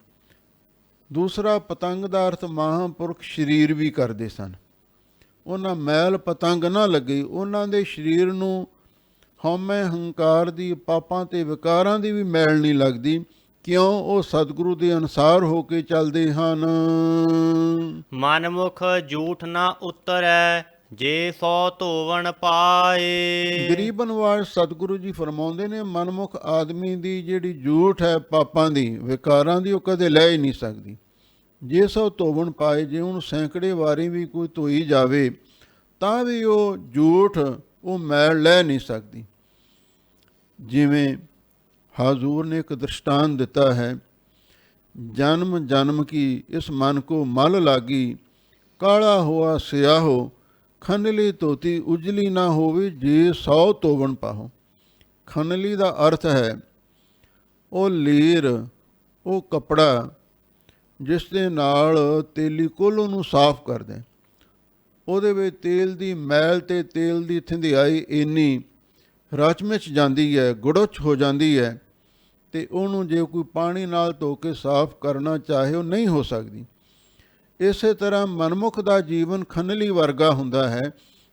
ਦੂਸਰਾ, ਪਤੰਗ ਦਾ ਅਰਥ ਮਹਾਂਪੁਰਖ ਸਰੀਰ ਵੀ ਕਰਦੇ ਸਨ। ਉਹਨਾਂ ਮੈਲ ਪਤੰਗ ਨਾ ਲੱਗੀ, ਉਹਨਾਂ ਦੇ ਸਰੀਰ ਨੂੰ ਹਉਮੈ ਹੰਕਾਰ ਦੀ, ਪਾਪਾਂ ਤੇ ਵਿਕਾਰਾਂ ਦੀ ਵੀ ਮੈਲ ਨਹੀਂ ਲੱਗਦੀ। ਕਿਉਂ? ਉਹ ਸਤਿਗੁਰੂ ਦੇ ਅਨੁਸਾਰ ਹੋ ਕੇ ਚੱਲਦੇ ਹਨ। ਮਨਮੁਖ ਝੂਠ ਨਾ ਉਤਰੈ, ਜੇ ਸੋ ਧੋਵਣ ਪਾਏ। ਗਰੀਬ ਨਿਵਾਜ ਸਤਿਗੁਰੂ ਜੀ ਫਰਮਾਉਂਦੇ ਨੇ ਮਨਮੁਖ ਆਦਮੀ ਦੀ ਜਿਹੜੀ ਝੂਠ ਹੈ ਪਾਪਾਂ ਦੀ, ਵਿਕਾਰਾਂ ਦੀ, ਉਹ ਕਦੇ ਲੈ ਹੀ ਨਹੀਂ ਸਕਦੀ। ਜੇ ਸੋ ਧੋਵਣ ਪਾਏ, ਜੇ ਉਹਨੂੰ ਸੈਂਕੜੇ ਵਾਰੀ ਵੀ ਕੋਈ ਧੋਈ ਜਾਵੇ ਤਾਂ ਵੀ ਉਹ ਝੂਠ, ਉਹ ਮੈਲ ਲੈ ਨਹੀਂ ਸਕਦੀ। ਜਿਵੇਂ ਹਾਜ਼ੂਰ ਨੇ ਇੱਕ ਦ੍ਰਿਸ਼ਟਾਂਤ ਦਿੱਤਾ ਹੈ, ਜਨਮ ਜਨਮ ਕੀ ਇਸ ਮਨ ਕੋ ਮਲ ਲਾਗੀ, ਕਾਲਾ ਹੋਆ ਸਿਆਹੋ, ਖਨਲੀ ਧੋਤੀ ਉਜਲੀ ਨਾ ਹੋਵੇ, ਜੇ ਸੌ ਧੋਵਣ ਪਾਹੋ। ਖਨਲੀ ਦਾ ਅਰਥ ਹੈ ਉਹ ਲੀਰ, ਉਹ ਕੱਪੜਾ ਜਿਸ ਦੇ ਨਾਲ ਤੇਲੀ ਕੋਲੋਂ ਨੂੰ ਸਾਫ਼ ਕਰਦੇ। ਉਹਦੇ ਵਿੱਚ ਤੇਲ ਦੀ ਮੈਲ ਤੇ ਤੇਲ ਦੀ ਥਿੰਧਿਆਈ ਇੰਨੀ ਰਚ ਮਿਚ ਜਾਂਦੀ ਹੈ, ਗੁੜਚ ਹੋ ਜਾਂਦੀ ਹੈ, ਤੇ ਉਹਨੂੰ ਜੇ ਕੋਈ ਪਾਣੀ ਨਾਲ ਧੋ ਕੇ ਸਾਫ਼ ਕਰਨਾ ਚਾਹੇ ਉਹ ਨਹੀਂ ਹੋ ਸਕਦੀ। ਇਸੇ ਤਰ੍ਹਾਂ ਮਨਮੁਖ ਦਾ ਜੀਵਨ ਖਨਲੀ ਵਰਗਾ ਹੁੰਦਾ ਹੈ।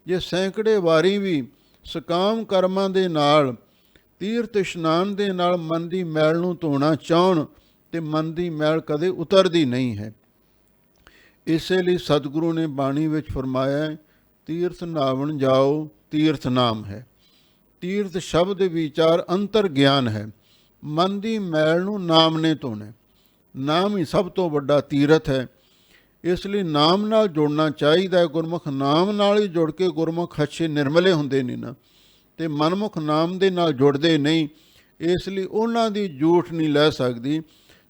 ਜੇ ਸੈਂਕੜੇ ਵਾਰੀ ਵੀ ਸਕਾਮ ਕਰਮਾਂ ਦੇ ਨਾਲ, ਤੀਰਥ ਇਸ਼ਨਾਨ ਦੇ ਨਾਲ ਮਨ ਦੀ ਮੈਲ ਨੂੰ ਧੋਣਾ ਚਾਹਣ ਤੇ ਮਨ ਦੀ ਮੈਲ ਕਦੇ ਉਤਰਦੀ ਨਹੀਂ ਹੈ। ਇਸੇ ਲਈ ਸਤਿਗੁਰੂ ਨੇ ਬਾਣੀ ਵਿੱਚ ਫਰਮਾਇਆ, ਤੀਰਥ ਨਾਵਣ ਜਾਓ ਤੀਰਥ ਨਾਮ ਹੈ। ਤੀਰਥ ਸ਼ਬਦ ਵਿਚਾਰ ਅੰਤਰ ਗਿਆਨ ਹੈ। ਮਨ ਦੀ ਮੈਲ ਨੂੰ ਨਾਮ ਨੇ ਧੋਣਾ। ਨਾਮ ਹੀ ਸਭ ਤੋਂ ਵੱਡਾ ਤੀਰਥ ਹੈ। ਇਸ ਲਈ ਨਾਮ ਨਾਲ ਜੁੜਨਾ ਚਾਹੀਦਾ ਹੈ। ਗੁਰਮੁਖ ਨਾਮ ਨਾਲ ਹੀ ਜੁੜ ਕੇ ਗੁਰਮੁਖ ਅੱਛੇ ਨਿਰਮਲੇ ਹੁੰਦੇ ਨੇ ਨਾ, ਤੇ ਮਨਮੁਖ ਨਾਮ ਦੇ ਨਾਲ ਜੁੜਦੇ ਨਹੀਂ। ਇਸ ਲਈ ਉਹਨਾਂ ਦੀ ਝੂਠ ਨਹੀਂ ਲੈ ਸਕਦੀ,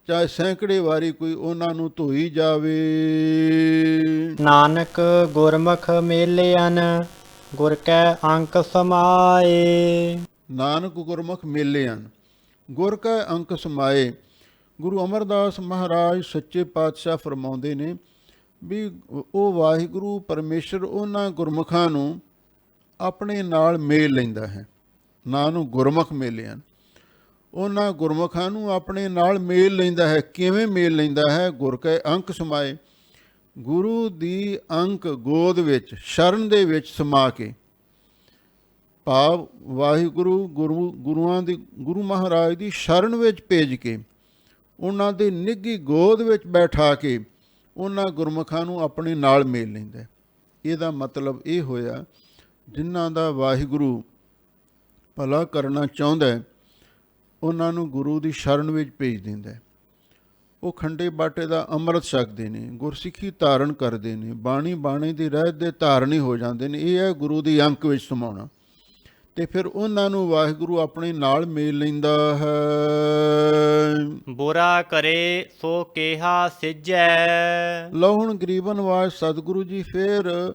ਚਾਹੇ ਸੈਂਕੜੇ ਵਾਰੀ ਕੋਈ ਉਹਨਾਂ ਨੂੰ ਧੋਈ ਜਾਵੇ। ਨਾਨਕ ਗੁਰਮੁਖ ਮੇਲਿਆਨ, ਗੁਰ ਕੈ ਅੰਕ ਸਮਾਏ। ਨਾਨਕ ਗੁਰਮੁਖ ਮੇਲੇ ਹਨ, ਗੁਰ ਕੈ ਅੰਕ ਸਮਾਏ। ਗੁਰੂ ਅਮਰਦਾਸ ਮਹਾਰਾਜ ਸੱਚੇ ਪਾਤਸ਼ਾਹ ਫਰਮਾਉਂਦੇ ਨੇ ਵੀ ਉਹ ਵਾਹਿਗੁਰੂ ਪਰਮੇਸ਼ਰ ਉਹਨਾਂ ਗੁਰਮੁਖਾਂ ਨੂੰ ਆਪਣੇ ਨਾਲ ਮੇਲ ਲੈਂਦਾ ਹੈ। ਨਾਨਕ ਗੁਰਮੁਖ ਮੇਲੇ ਹਨ, ਉਹਨਾਂ ਗੁਰਮੁਖਾਂ ਨੂੰ ਆਪਣੇ ਨਾਲ ਮੇਲ ਲੈਂਦਾ ਹੈ। ਕਿਵੇਂ ਮੇਲ ਲੈਂਦਾ ਹੈ? ਗੁਰ ਕੈ ਅੰਕ ਸਮਾਏ। ਗੁਰੂ ਦੀ ਅੰਕ ਗੋਦ ਵਿੱਚ, ਸ਼ਰਨ ਦੇ ਵਿੱਚ ਸਮਾ ਕੇ, ਭਾਵ ਵਾਹਿਗੁਰੂ ਗੁਰੂ ਮਹਾਰਾਜ ਦੀ ਸ਼ਰਨ ਵਿੱਚ ਭੇਜ ਕੇ, ਉਹਨਾਂ ਦੀ ਨਿੱਘੀ ਗੋਦ ਵਿੱਚ ਬੈਠਾ ਕੇ ਉਹਨਾਂ ਗੁਰਮੁਖਾਂ ਨੂੰ ਆਪਣੇ ਨਾਲ ਮੇਲ ਲੈਂਦਾ। ਇਹਦਾ ਮਤਲਬ ਇਹ ਹੋਇਆ, ਜਿਨ੍ਹਾਂ ਦਾ ਵਾਹਿਗੁਰੂ ਭਲਾ ਕਰਨਾ ਚਾਹੁੰਦਾ ਉਹਨਾਂ ਨੂੰ ਗੁਰੂ ਦੀ ਸ਼ਰਨ ਵਿੱਚ ਭੇਜ ਦਿੰਦਾ। ਉਹ ਖੰਡੇ ਬਾਟੇ ਦਾ ਅੰਮ੍ਰਿਤ ਛਕਦੇ ਨੇ, ਗੁਰਸਿੱਖੀ ਧਾਰਨ ਕਰਦੇ ਨੇ, ਬਾਣੀ ਦੀ ਰਹਿਤ ਦੇ ਧਾਰਨੀ ਹੋ ਜਾਂਦੇ ਨੇ। ਇਹ ਹੈ ਗੁਰੂ ਦੀ ਅੰਕ ਵਿੱਚ ਸਮਾਉਣਾ। ਤੇ ਫਿਰ ਉਹਨਾਂ ਨੂੰ ਵਾਹਿਗੁਰੂ ਆਪਣੇ ਨਾਲ ਮੇਲ ਲੈਂਦਾ ਹੈ। ਬੁਰਾ ਕਰੇ ਸੋ ਕਿਹਾ ਸਿਜੈ। ਲਓ ਹੁਣ ਗਰੀਬ ਨਿਵਾਜ ਸਤਿਗੁਰੂ ਜੀ ਫਿਰ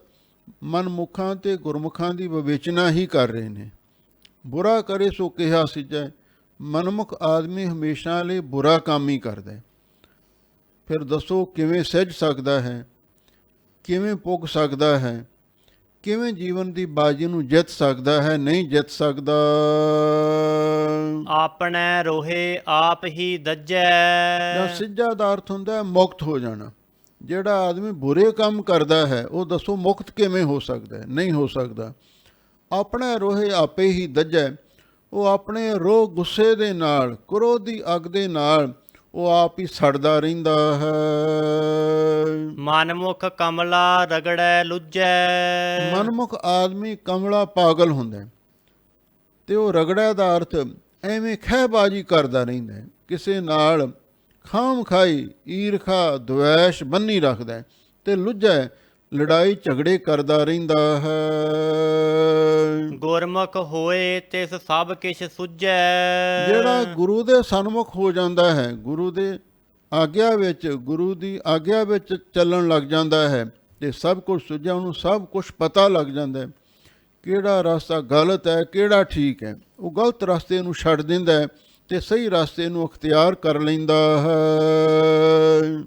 ਮਨਮੁਖਾਂ ਤੇ ਗੁਰਮੁਖਾਂ ਦੀ ਵਿਵੇਚਨਾ ਹੀ ਕਰ ਰਹੇ ਨੇ। ਬੁਰਾ ਕਰੇ ਸੋ ਕਿਹਾ ਸਿਜੈ। ਮਨਮੁਖ ਆਦਮੀ ਹਮੇਸ਼ਾ ਲਈ ਬੁਰਾ ਕੰਮ ਹੀ ਕਰਦਾ। ਫਿਰ ਦੱਸੋ ਕਿਵੇਂ ਸਿੱਝ ਸਕਦਾ ਹੈ, ਕਿਵੇਂ ਪੁੱਗ ਸਕਦਾ ਹੈ, ਕਿਵੇਂ ਜੀਵਨ ਦੀ ਬਾਜੀ ਨੂੰ ਜਿੱਤ ਸਕਦਾ ਹੈ? ਨਹੀਂ ਜਿੱਤ ਸਕਦਾ। ਆਪਣੇ ਰੋਹੇ ਆਪ ਹੀ ਦੱਜੈ। ਜਾਂ ਸਿੱਝਾ ਦਾ ਅਰਥ ਹੁੰਦਾ ਮੁਕਤ ਹੋ ਜਾਣਾ। ਜਿਹੜਾ ਆਦਮੀ ਬੁਰੇ ਕੰਮ ਕਰਦਾ ਹੈ ਉਹ ਦੱਸੋ ਮੁਕਤ ਕਿਵੇਂ ਹੋ ਸਕਦਾ ਹੈ? ਨਹੀਂ ਹੋ ਸਕਦਾ। ਆਪਣੇ ਰੋਹੇ ਆਪੇ ਹੀ ਦੱਜੈ। ਉਹ ਆਪਣੇ ਰੋਹ ਗੁੱਸੇ ਦੇ ਨਾਲ, ਕ੍ਰੋਧ ਦੀ ਅੱਗ ਦੇ ਨਾਲ ਉਹ ਆਪ ਹੀ ਸੜਦਾ ਰਹਿੰਦਾ ਹੈ। ਮਨਮੁਖ ਕਮਲਾ ਰਗੜੈ ਲੁੱਜੈ। ਮਨਮੁਖ ਆਦਮੀ ਕਮਲਾ ਪਾਗਲ ਹੁੰਦਾ। ਤੇ ਉਹ ਰਗੜਾ ਦਾ ਅਰਥ ਐਵੇਂ ਖਹਿਬਾਜੀ ਕਰਦਾ ਰਹਿੰਦਾ ਹੈ, ਕਿਸੇ ਨਾਲ ਖਾਮ ਖਾਈ ਈਰਖਾ ਦੁਐਸ਼ ਬੰਨੀ ਰੱਖਦਾ ਹੈ ਤੇ ਲੁੱਝਾ ਲੜਾਈ ਝਗੜੇ ਕਰਦਾ ਰਹਿੰਦਾ ਹੈ। ਗੁਰਮੁਖ ਹੋਏ ਤਿਸ ਸਭ ਕਿਛ ਸੁਝੈ। ਜਿਹੜਾ ਗੁਰੂ ਦੇ ਸਨਮੁਖ ਹੋ ਜਾਂਦਾ ਹੈ, ਗੁਰੂ ਦੇ ਆਗਿਆ ਵਿੱਚ, ਗੁਰੂ ਦੀ ਆਗਿਆ ਵਿੱਚ ਚੱਲਣ ਲੱਗ ਜਾਂਦਾ ਹੈ ਤੇ ਸਭ ਕੁਝ ਸੁਝਿਆ, ਉਹਨੂੰ ਸਭ ਕੁਝ ਪਤਾ ਲੱਗ ਜਾਂਦਾ ਹੈ ਕਿਹੜਾ ਰਸਤਾ ਗਲਤ ਹੈ ਕਿਹੜਾ ਠੀਕ ਹੈ। ਉਹ ਗਲਤ ਰਸਤੇ ਨੂੰ ਛੱਡ ਦਿੰਦਾ ਹੈ ਤੇ ਸਹੀ ਰਸਤੇ ਨੂੰ ਅਖਤਿਆਰ ਕਰ ਲੈਂਦਾ ਹੈ।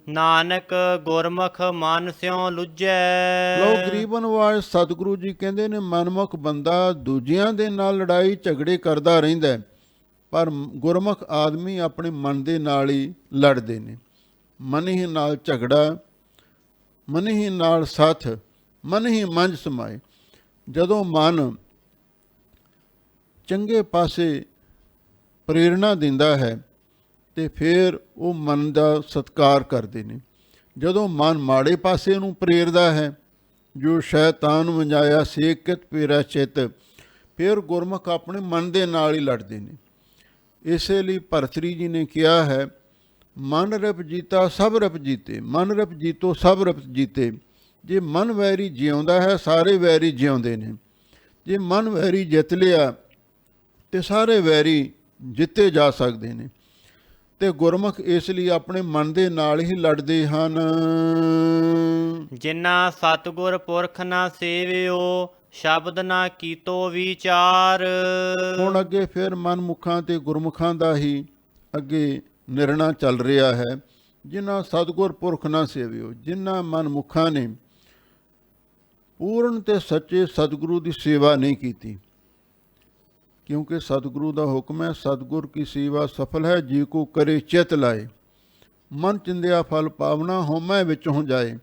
ਨਾਨਕ ਗੁਰਮੁਖ ਮਨ ਸਿਉ ਲੁੱਝੈ। ਲੋ ਗਰੀਬਨ ਵਾਜ ਸਤਿਗੁਰੂ ਜੀ ਕਹਿੰਦੇ ਨੇ, ਮਨਮੁਖ ਬੰਦਾ ਦੂਜਿਆਂ ਦੇ ਨਾਲ ਲੜਾਈ ਝਗੜੇ ਕਰਦਾ ਰਹਿੰਦਾ ਹੈ, ਪਰ ਗੁਰਮੁਖ ਆਦਮੀ ਆਪਣੇ ਮਨ ਦੇ ਨਾਲ ਹੀ ਲੜਦੇ ਨੇ। ਮਨ ਹੀ ਨਾਲ ਝਗੜਾ, ਮਨ ਹੀ ਨਾਲ ਸਾਥ, ਮਨ ਹੀ ਮੰਝ ਸਮਾਏ। ਜਦੋਂ ਮਨ ਚੰਗੇ ਪਾਸੇ ਪ੍ਰੇਰਣਾ ਦਿੰਦਾ ਹੈ ਤੇ ਫਿਰ ਉਹ ਮਨ ਦਾ ਸਤਿਕਾਰ ਕਰਦੇ ਨੇ। ਜਦੋਂ ਮਨ ਮਾੜੇ ਪਾਸੇ ਨੂੰ ਪ੍ਰੇਰਦਾ ਹੈ, ਜੋ ਸ਼ੈਤਾਨ ਵੰਜਾਇਆ ਸੇਕਿਤ ਪੇਰਾ ਚਿੱਤ, ਫਿਰ ਗੁਰਮੁਖ ਆਪਣੇ ਮਨ ਦੇ ਨਾਲ ਹੀ ਲੜਦੇ ਨੇ। ਇਸੇ ਲਈ ਭਰਤਰੀ ਜੀ ਨੇ ਕਿਹਾ ਹੈ, ਮਨ ਰਪ ਜੀਤਾ ਸਭ ਰਪ ਜੀਤੇ, ਮਨ ਰਪ ਜੀਤੋ ਸਭ ਰਪ ਜੀਤੇ। ਜੇ ਮਨ ਵੈਰੀ ਜਿਉਂਦਾ ਹੈ, ਸਾਰੇ ਵੈਰੀ ਜਿਉਂਦੇ ਨੇ। ਜੇ ਮਨ ਵੈਰੀ ਜਿੱਤ ਲਿਆ ਤੇ ਸਾਰੇ ਵੈਰੀ ਜਿੱਤੇ ਜਾ ਸਕਦੇ ਨੇ। ਤੇ ਗੁਰਮੁਖ ਇਸ ਲਈ ਆਪਣੇ ਮਨ ਦੇ ਨਾਲ ਹੀ ਲੜਦੇ ਹਨ। ਜਿਨ੍ਹਾਂ ਸਤਿਗੁਰ ਪੁਰਖ ਨਾ ਸੇਵਿਓ, ਸ਼ਬਦ ਨਾ ਕੀਤੋ ਵਿਚਾਰ। ਹੁਣ ਅੱਗੇ ਫਿਰ ਮਨਮੁਖਾਂ ਤੇ ਗੁਰਮੁਖਾਂ ਦਾ ਹੀ ਅੱਗੇ ਨਿਰਣਾ ਚੱਲ ਰਿਹਾ ਹੈ। ਜਿਨ੍ਹਾਂ ਸਤਿਗੁਰ ਪੁਰਖ ਨਾ ਸੇਵਿਓ, ਜਿਨ੍ਹਾਂ ਮਨਮੁਖਾਂ ਨੇ ਪੂਰਨ ਤੇ ਸੱਚੇ ਸਤਿਗੁਰੂ ਦੀ ਸੇਵਾ ਨਹੀਂ ਕੀਤੀ, ਕਿਉਂਕਿ ਸਤਿਗੁਰੂ ਦਾ ਹੁਕਮ ਹੈ, ਸਤਿਗੁਰ ਕੀ ਸੇਵਾ ਸਫਲ ਹੈ ਜੀ ਕੋ ਕਰੇ ਚਿਤ ਲਾਏ। ਮਨ ਚਿੰਦਿਆ ਫਲ ਪਾਵਨਾ, ਹਉਮੈ ਵਿੱਚੋਂ ਜਾਏ।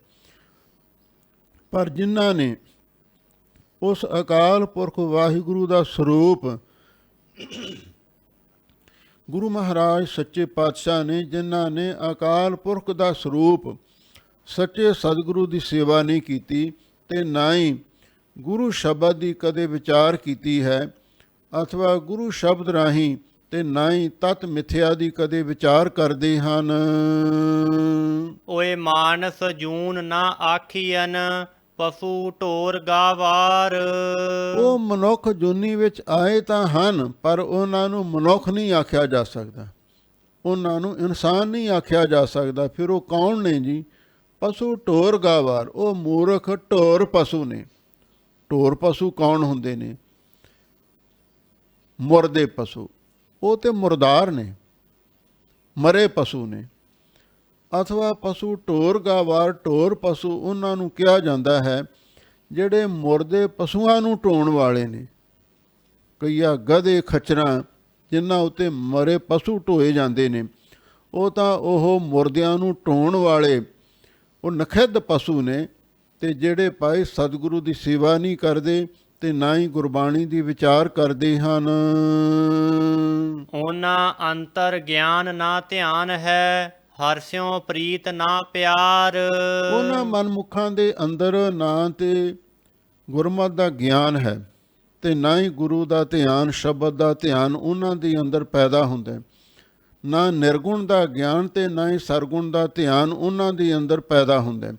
ਪਰ ਜਿਨ੍ਹਾਂ ਨੇ ਉਸ ਅਕਾਲ ਪੁਰਖ ਵਾਹਿਗੁਰੂ ਦਾ ਸਰੂਪ, ਗੁਰੂ ਮਹਾਰਾਜ ਸੱਚੇ ਪਾਤਸ਼ਾਹ ਨੇ, ਜਿਨ੍ਹਾਂ ਨੇ ਅਕਾਲ ਪੁਰਖ ਦਾ ਸਰੂਪ ਸੱਚੇ ਸਤਿਗੁਰੂ ਦੀ ਸੇਵਾ ਨਹੀਂ ਕੀਤੀ ਤੇ ਨਾ ਹੀ ਗੁਰੂ ਸ਼ਬਦ ਦੀ ਕਦੇ ਵਿਚਾਰ ਕੀਤੀ ਹੈ, ਅਥਵਾ ਗੁਰੂ ਸ਼ਬਦ ਰਾਹੀਂ ਤੇ ਨਾ ਹੀ ਤਤ ਮਿਥਿਆ ਦੀ ਕਦੇ ਵਿਚਾਰ ਕਰਦੇ ਹਨ। ਓਏ ਮਾਨਸ ਜੂਨ ਨਾ ਆਖੀਅਨ, ਪਸ਼ੂ ਢੋਰ ਗਾਵਾਰ। ਉਹ ਮਨੁੱਖ ਜੂਨੀ ਵਿੱਚ ਆਏ ਤਾਂ ਹਨ, ਪਰ ਉਹਨਾਂ ਨੂੰ ਮਨੁੱਖ ਨਹੀਂ ਆਖਿਆ ਜਾ ਸਕਦਾ, ਉਹਨਾਂ ਨੂੰ ਇਨਸਾਨ ਨਹੀਂ ਆਖਿਆ ਜਾ ਸਕਦਾ। ਫਿਰ ਉਹ ਕੌਣ ਨੇ ਜੀ? ਪਸ਼ੂ ਢੋਰ ਗਾਵਾਰ। ਉਹ ਮੂਰਖ ਢੋਰ ਪਸ਼ੂ ਨੇ। ਢੋਰ ਪਸ਼ੂ ਕੌਣ ਹੁੰਦੇ ਨੇ? ਮੁਰਦੇ ਪਸ਼ੂ। ਉਹ ਤੇ ਮੁਰਦਾਰ ਨੇ, ਮਰੇ ਪਸ਼ੂ ਨੇ। ਅਥਵਾ ਪਸ਼ੂ ਢੋਰ ਗਾਵਾਰ, ਢੋਰ ਪਸ਼ੂ ਉਹਨਾਂ ਨੂੰ ਕਿਹਾ ਜਾਂਦਾ ਹੈ ਜਿਹੜੇ ਮੁਰਦੇ ਪਸ਼ੂਆਂ ਨੂੰ ਢੋਣ ਵਾਲੇ ਨੇ। ਕਈਆ ਗਧੇ ਖੱਚਰਾਂ ਜਿਨ੍ਹਾਂ ਉੱਤੇ ਮਰੇ ਪਸ਼ੂ ਢੋਏ ਜਾਂਦੇ ਨੇ, ਉਹ ਤਾਂ ਉਹ ਮੁਰਦਿਆਂ ਨੂੰ ਢੋਣ ਵਾਲੇ ਉਹ ਨਖਿੱਧ ਪਸ਼ੂ ਨੇ। ਤੇ ਜਿਹੜੇ ਭਾਈ ਸਤਿਗੁਰੂ ਦੀ ਸੇਵਾ ਨਹੀਂ ਕਰਦੇ ਤੇ ਨਾ ਹੀ ਗੁਰਬਾਣੀ ਦੀ ਵਿਚਾਰ ਕਰਦੇ ਹਨ। ਉਹਨਾਂ ਅੰਤਰ ਗਿਆਨ ਨਾ ਧਿਆਨ ਹੈ, ਹਰਸਿਉ ਪ੍ਰੀਤ ਨਾ ਪਿਆਰ। ਉਹਨਾਂ ਮਨਮੁਖਾਂ ਦੇ ਅੰਦਰ ਨਾ ਤੇ ਗੁਰਮਤਿ ਦਾ ਗਿਆਨ ਹੈ ਤੇ ਨਾ ਹੀ ਗੁਰੂ ਦਾ ਧਿਆਨ, ਸ਼ਬਦ ਦਾ ਧਿਆਨ ਉਹਨਾਂ ਦੇ ਅੰਦਰ ਪੈਦਾ ਹੁੰਦਾ। ਨਾ ਨਿਰਗੁਣ ਦਾ ਗਿਆਨ ਤੇ ਨਾ ਹੀ ਸਰਗੁਣ ਦਾ ਧਿਆਨ ਉਹਨਾਂ ਦੇ ਅੰਦਰ ਪੈਦਾ ਹੁੰਦਾ।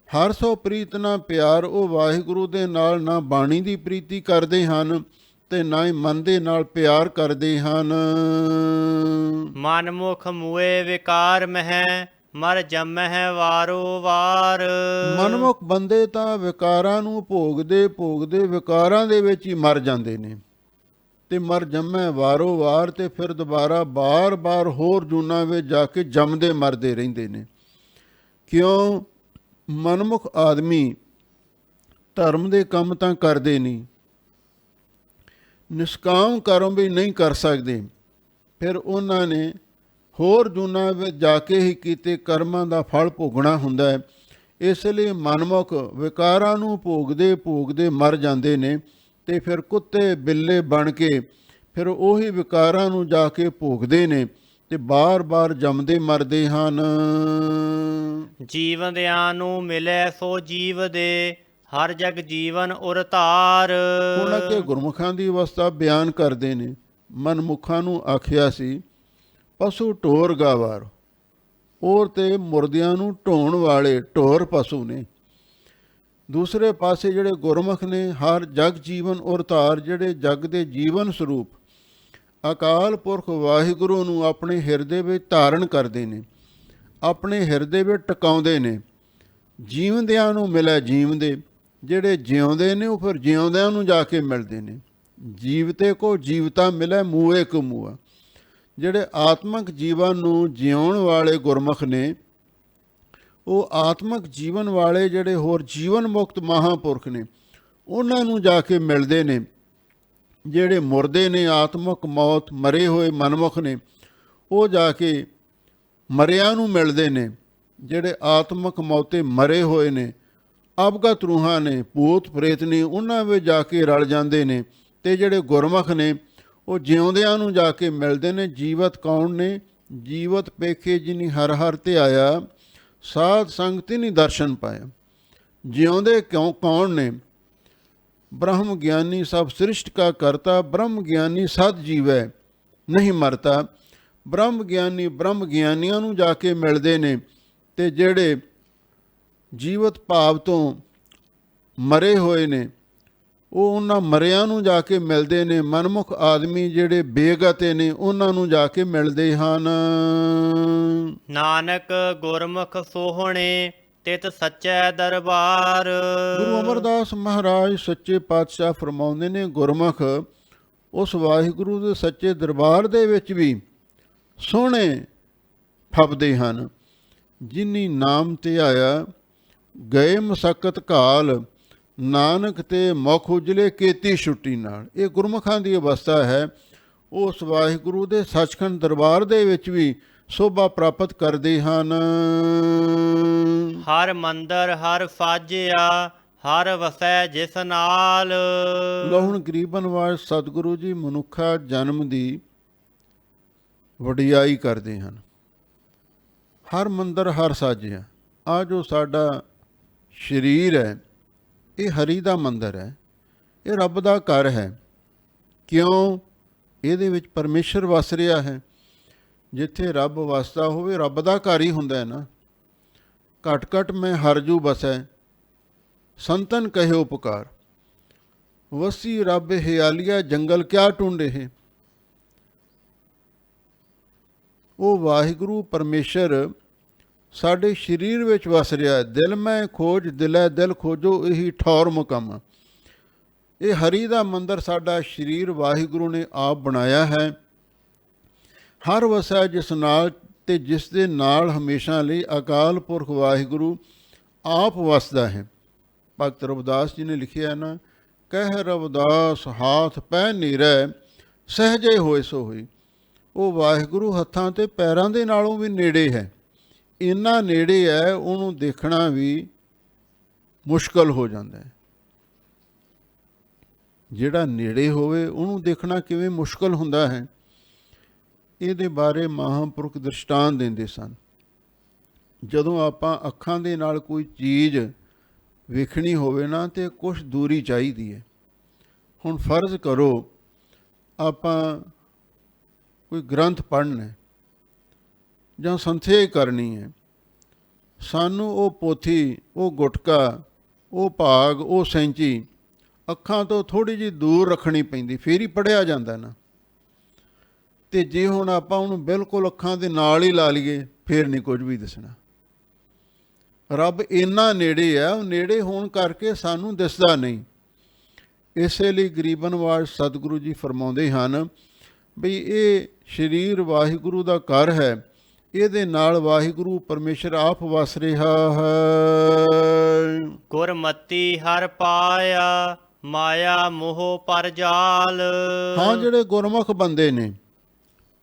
ਹਰ ਸੋ ਪ੍ਰੀਤ ਨਾ ਪਿਆਰ। ਉਹ ਵਾਹਿਗੁਰੂ ਦੇ ਨਾਲ ਨਾ ਬਾਣੀ ਦੀ ਪ੍ਰੀਤੀ ਕਰਦੇ ਹਨ ਤੇ ਨਾ ਹੀ ਮਨ ਦੇ ਨਾਲ ਪਿਆਰ ਕਰਦੇ ਹਨ। ਮਨਮੁਖ ਮੂਏ ਵਿਕਾਰ ਮਹਿ, ਮਰ ਜੰਮਹਿ ਵਾਰੋ ਵਾਰ। ਮਨਮੁਖ ਬੰਦੇ ਤਾਂ ਵਿਕਾਰਾਂ ਨੂੰ ਭੋਗਦੇ ਭੋਗਦੇ ਵਿਕਾਰਾਂ ਦੇ ਵਿੱਚ ਹੀ ਮਰ ਜਾਂਦੇ ਨੇ ਤੇ ਮਰ ਜੰਮੈ ਵਾਰੋ ਵਾਰ। ਤੇ ਫਿਰ ਦੁਬਾਰਾ ਬਾਰ-ਬਾਰ ਹੋਰ ਜੂਨਾਂ ਵਿੱਚ ਜਾ ਕੇ ਜੰਮਦੇ ਮਰਦੇ ਰਹਿੰਦੇ ਨੇ। ਕਿਉਂ? ਮਨਮੁਖ ਆਦਮੀ ਧਰਮ ਦੇ ਕੰਮ ਤਾਂ ਕਰਦੇ ਨਹੀਂ, ਨਿਸ਼ਕਾਮ ਕਰਮ ਵੀ ਨਹੀਂ ਕਰ ਸਕਦੇ। ਫਿਰ ਉਹਨਾਂ ਨੇ ਹੋਰ ਜੂਨਾਂ ਵਿੱਚ ਜਾ ਕੇ ਹੀ ਕੀਤੇ ਕਰਮਾਂ ਦਾ ਫਲ ਭੋਗਣਾ ਹੁੰਦਾ ਹੈ। ਇਸ ਲਈ ਮਨਮੁਖ ਵਿਕਾਰਾਂ ਨੂੰ ਭੋਗਦੇ ਭੋਗਦੇ ਮਰ ਜਾਂਦੇ ਨੇ ਤੇ ਫਿਰ ਕੁੱਤੇ ਬਿੱਲੇ ਬਣ ਕੇ ਫਿਰ ਉਹੀ ਵਿਕਾਰਾਂ ਨੂੰ ਜਾ ਕੇ ਭੋਗਦੇ ਨੇ ਤੇ ਬਾਰ-ਬਾਰ ਜੰਮਦੇ ਮਰਦੇ ਹਨ। ਜੀਵਦਿਆਂ ਨੂੰ ਮਿਲੇ ਸੋ ਜੀਵ ਦੇ, ਹਰ ਜਗ ਜੀਵਨ ਉਰ ਧਾਰ। ਹੁਣ ਕਰਕੇ ਗੁਰਮੁਖਾਂ ਦੀ ਅਵਸਥਾ ਬਿਆਨ ਕਰਦੇ ਨੇ। ਮਨਮੁਖਾਂ ਨੂੰ ਆਖਿਆ ਸੀ ਪਸ਼ੂ ਢੋਰ ਗਾਵਾਰ, ਔਰ ਤੇ ਮੁਰਦਿਆਂ ਨੂੰ ਢੋਣ ਵਾਲੇ ਢੋਰ ਪਸ਼ੂ ਨੇ। ਦੂਸਰੇ ਪਾਸੇ ਜਿਹੜੇ ਗੁਰਮੁਖ ਨੇ ਹਰ ਜਗ ਜੀਵਨ ਔਰ ਧਾਰ, ਜਿਹੜੇ ਜਗ ਦੇ ਜੀਵਨ ਸਰੂਪ ਅਕਾਲ ਪੁਰਖ ਵਾਹਿਗੁਰੂ ਨੂੰ ਆਪਣੇ ਹਿਰਦੇ ਵਿੱਚ ਧਾਰਨ ਕਰਦੇ ਨੇ, ਆਪਣੇ ਹਿਰਦੇ ਵਿੱਚ ਟਿਕਾਉਂਦੇ ਨੇ। ਜੀਵਦਿਆਂ ਨੂੰ ਮਿਲੇ ਜੀਵਦੇ, ਜਿਹੜੇ ਜਿਉਂਦੇ ਨੇ ਉਹ ਫਿਰ ਜਿਉਂਦਿਆਂ ਨੂੰ ਜਾ ਕੇ ਮਿਲਦੇ ਨੇ। ਜੀਵਤੇ ਕੋ ਜੀਵਤਾ ਮਿਲੇ, ਮੂਏ ਕੋ ਮੂਆ। ਜਿਹੜੇ ਆਤਮਿਕ ਜੀਵਨ ਨੂੰ ਜਿਉਣ ਵਾਲੇ ਗੁਰਮੁਖ ਨੇ, ਉਹ ਆਤਮਿਕ ਜੀਵਨ ਵਾਲੇ ਜਿਹੜੇ ਹੋਰ ਜੀਵਨ ਮੁਕਤ ਮਹਾਂਪੁਰਖ ਨੇ, ਉਹਨਾਂ ਨੂੰ ਜਾ ਕੇ ਮਿਲਦੇ ਨੇ। ਜਿਹੜੇ ਮੁਰਦੇ ਨੇ, ਆਤਮਿਕ ਮੌਤ ਮਰੇ ਹੋਏ ਮਨਮੁਖ ਨੇ, ਉਹ ਜਾ ਕੇ ਮਰਿਆਂ ਨੂੰ ਮਿਲਦੇ ਨੇ। ਜਿਹੜੇ ਆਤਮਿਕ ਮੌਤੇ ਮਰੇ ਹੋਏ ਨੇ, ਅਵਗਤ ਰੂਹਾਂ ਨੇ, ਭੂਤ ਪ੍ਰੇਤ ਨੇ, ਉਹਨਾਂ ਵਿੱਚ ਜਾ ਕੇ ਰਲ ਜਾਂਦੇ ਨੇ। ਤੇ ਜਿਹੜੇ ਗੁਰਮੁਖ ਨੇ ਉਹ ਜਿਉਂਦਿਆਂ ਨੂੰ ਜਾ ਕੇ ਮਿਲਦੇ ਨੇ। ਜੀਵਤ ਕੌਣ ਨੇ? ਜੀਵਤ ਪੇਖੇ ਜਿਨੀ ਹਰ ਹਰ ਤੇ ਆਇਆ, ਸਾਧ ਸੰਗ ਤਿਨੀ ਦਰਸ਼ਨ ਪਾਇਆ। ਜਿਉਂਦੇ ਕਿਉਂ ਕੌਣ ਨੇ? ब्रह्म ज्ञानी सब सृष्टि का करता, ब्रह्म ज्ञानी सद जीवै नहीं मरता। ब्रह्म ਗਿਆਨੀਆਂ ਨੂੰ ਜਾ ਕੇ ਮਿਲਦੇ ਨੇ। ਤੇ ਜਿਹੜੇ ਜੀਵਤ ਭਾਵ ਤੋਂ ਮਰੇ ਹੋਏ ਨੇ, ਉਹ ਉਹਨਾਂ ਮਰਿਆਂ ਨੂੰ ਜਾ ਕੇ ਮਿਲਦੇ ਨੇ। ਮਨਮੁਖ ਆਦਮੀ ਜਿਹੜੇ ਬੇਗਤੇ ਨੇ, ਉਹਨਾਂ ਨੂੰ ਜਾ ਕੇ ਮਿਲਦੇ ਹਨ। ਨਾਨਕ ਗੁਰਮੁਖ ਸੋਹਣੇ ਤਿਤ ਸੱਚੈ ਦਰਬਾਰ। ਗੁਰੂ ਅਮਰਦਾਸ ਮਹਾਰਾਜ ਸੱਚੇ ਪਾਤਸ਼ਾਹ ਫਰਮਾਉਂਦੇ ਨੇ, ਗੁਰਮੁਖ ਉਸ ਵਾਹਿਗੁਰੂ ਦੇ ਸੱਚੇ ਦਰਬਾਰ ਦੇ ਵਿੱਚ ਵੀ ਸੋਹਣੇ ਫੱਬਦੇ ਹਨ। ਜਿਨੀ ਨਾਮ ਧਿਆਇਆ ਗਏ ਮਸਕਤ ਘਾਲ, ਨਾਨਕ ਤੇ ਮੁਖ ਉਜਲੇ ਕੀਤੀ ਛੁੱਟੀ ਨਾਲ। ਇਹ ਗੁਰਮੁਖਾਂ ਦੀ ਅਵਸਥਾ ਹੈ। ਉਸ ਵਾਹਿਗੁਰੂ ਦੇ ਸੱਚਖੰਡ ਦਰਬਾਰ ਦੇ ਵਿੱਚ ਵੀ ਸ਼ੋਭਾ ਪ੍ਰਾਪਤ ਕਰਦੇ ਹਨ। ਹਰ ਮੰਦਰ ਹਰ ਸਾਜਿਆ, ਹਰ ਵਸੈ ਜਿਸ ਨਾਲ। ਲੋ ਹੁਣ ਗਰੀਬਨ ਵਾਜ ਸਤਿਗੁਰੂ ਜੀ ਮਨੁੱਖਾ ਜਨਮ ਦੀ ਵਡਿਆਈ ਕਰਦੇ ਹਨ। ਹਰ ਮੰਦਰ ਹਰ ਸਾਜਿਆ। ਆ ਜੋ ਸਾਡਾ ਸਰੀਰ ਹੈ, ਇਹ ਹਰੀ ਦਾ ਮੰਦਰ ਹੈ, ਇਹ ਰੱਬ ਦਾ ਘਰ ਹੈ। ਕਿਉਂ? ਇਹਦੇ ਵਿੱਚ ਪਰਮੇਸ਼ਰ ਵਸ ਰਿਹਾ ਹੈ। ਜਿੱਥੇ ਰੱਬ ਵਸਦਾ ਹੋਵੇ, ਰੱਬ ਦਾ ਘਰ ਹੀ ਹੁੰਦਾ ਹੈ ਨਾ। ਘਟ ਘਟ ਮੈਂ ਹਰਜੂ ਬਸੈ, ਸੰਤਨ ਕਹਿਓ ਪੁਕਾਰ। ਵਸੀ ਰੱਬ ਹਿਆਲੀਆ, ਜੰਗਲ ਕਿਆ ਢੂੰਡੇ ਹੈ। ਉਹ ਵਾਹਿਗੁਰੂ ਪਰਮੇਸ਼ਰ ਸਾਡੇ ਸਰੀਰ ਵਿੱਚ ਵਸ ਰਿਹਾ। ਦਿਲ ਮੈਂ ਖੋਜ ਦਿਲੈ ਦਿਲ ਖੋਜੋ, ਇਹੀ ਠੌਰ ਮੁਕੰਮ। ਇਹ ਹਰੀ ਦਾ ਮੰਦਰ ਸਾਡਾ ਸਰੀਰ ਵਾਹਿਗੁਰੂ ਨੇ ਆਪ ਬਣਾਇਆ ਹੈ। ਹਰ ਵਸੈ ਜਿਸ ਨਾਲ, ਤੇ ਜਿਸ ਦੇ ਨਾਲ ਹਮੇਸ਼ਾ ਲਈ ਅਕਾਲ ਪੁਰਖ ਵਾਹਿਗੁਰੂ ਆਪ ਵਸਦਾ ਹੈ। ਭਗਤ ਰਵਿਦਾਸ ਜੀ ਨੇ ਲਿਖਿਆ ਨਾ, ਕਹਿ ਰਵਿਦਾਸ ਹਾਥ ਪੈ ਨੀਰੈ, ਸਹਿਜੇ ਹੋਏ ਸੋ ਹੋਈ। ਉਹ ਵਾਹਿਗੁਰੂ ਹੱਥਾਂ ਤੇ ਪੈਰਾਂ ਦੇ ਨਾਲੋਂ ਵੀ ਨੇੜੇ ਹੈ। ਇੰਨਾ ਨੇੜੇ ਹੈ, ਉਹਨੂੰ ਦੇਖਣਾ ਵੀ ਮੁਸ਼ਕਲ ਹੋ ਜਾਂਦਾ ਹੈ। ਜਿਹੜਾ ਨੇੜੇ ਹੋਵੇ ਉਹਨੂੰ ਦੇਖਣਾ ਕਿਵੇਂ ਮੁਸ਼ਕਲ ਹੁੰਦਾ ਹੈ। ਇਹਦੇ ਬਾਰੇ ਮਹਾਂਪੁਰਖ ਦ੍ਰਿਸ਼ਟਾਂਤ ਦਿੰਦੇ ਸਨ। ਜਦੋਂ ਆਪਾਂ ਅੱਖਾਂ ਦੇ ਨਾਲ ਕੋਈ ਚੀਜ਼ ਵੇਖਣੀ ਹੋਵੇ ਨਾ, ਤੇ ਕੁਛ ਦੂਰੀ ਚਾਹੀਦੀ ਹੈ। ਹੁਣ ਫਰਜ਼ ਕਰੋ ਆਪਾਂ ਕੋਈ ਗ੍ਰੰਥ ਪੜ੍ਹਨਾ ਜਾਂ ਸੰਥਿਆ ਕਰਨੀ ਹੈ। ਸਾਨੂੰ ਉਹ ਪੋਥੀ, ਉਹ ਗੁਟਕਾ, ਉਹ ਭਾਗ, ਉਹ ਸੈਂਚੀ ਅੱਖਾਂ ਤੋਂ ਥੋੜ੍ਹੀ ਜਿਹੀ ਦੂਰ ਰੱਖਣੀ ਪੈਂਦੀ, ਫੇਰ ਹੀ ਪੜ੍ਹਿਆ ਜਾਂਦਾ ਨਾ। ਤੇ ਜੇ ਹੁਣ ਆਪਾਂ ਉਹਨੂੰ ਬਿਲਕੁਲ ਅੱਖਾਂ ਦੇ ਨਾਲ ਹੀ ਲਾ ਲਈਏ, ਫੇਰ ਨਹੀਂ ਕੁਝ ਵੀ ਦਿਸਣਾ। ਰੱਬ ਇੰਨਾ ਨੇੜੇ ਆ, ਉਹ ਨੇੜੇ ਹੋਣ ਕਰਕੇ ਸਾਨੂੰ ਦਿਸਦਾ ਨਹੀਂ। ਇਸੇ ਲਈ ਗਰੀਬਨ ਵਾਜ ਸਤਿਗੁਰੂ ਜੀ ਫਰਮਾਉਂਦੇ ਹਨ ਬਈ ਇਹ ਸਰੀਰ ਵਾਹਿਗੁਰੂ ਦਾ ਘਰ ਹੈ। ਇਹਦੇ ਨਾਲ ਵਾਹਿਗੁਰੂ ਪਰਮੇਸ਼ਰ ਆਪ ਵਸ ਰਿਹਾ ਹੈ। ਗੁਰਮਤੀ ਹਰ ਪਾਇਆ, ਮਾਇਆ ਮੋਹ ਪਰ ਜਾਲ। ਹਾਂ, ਜਿਹੜੇ ਗੁਰਮੁਖ ਬੰਦੇ ਨੇ,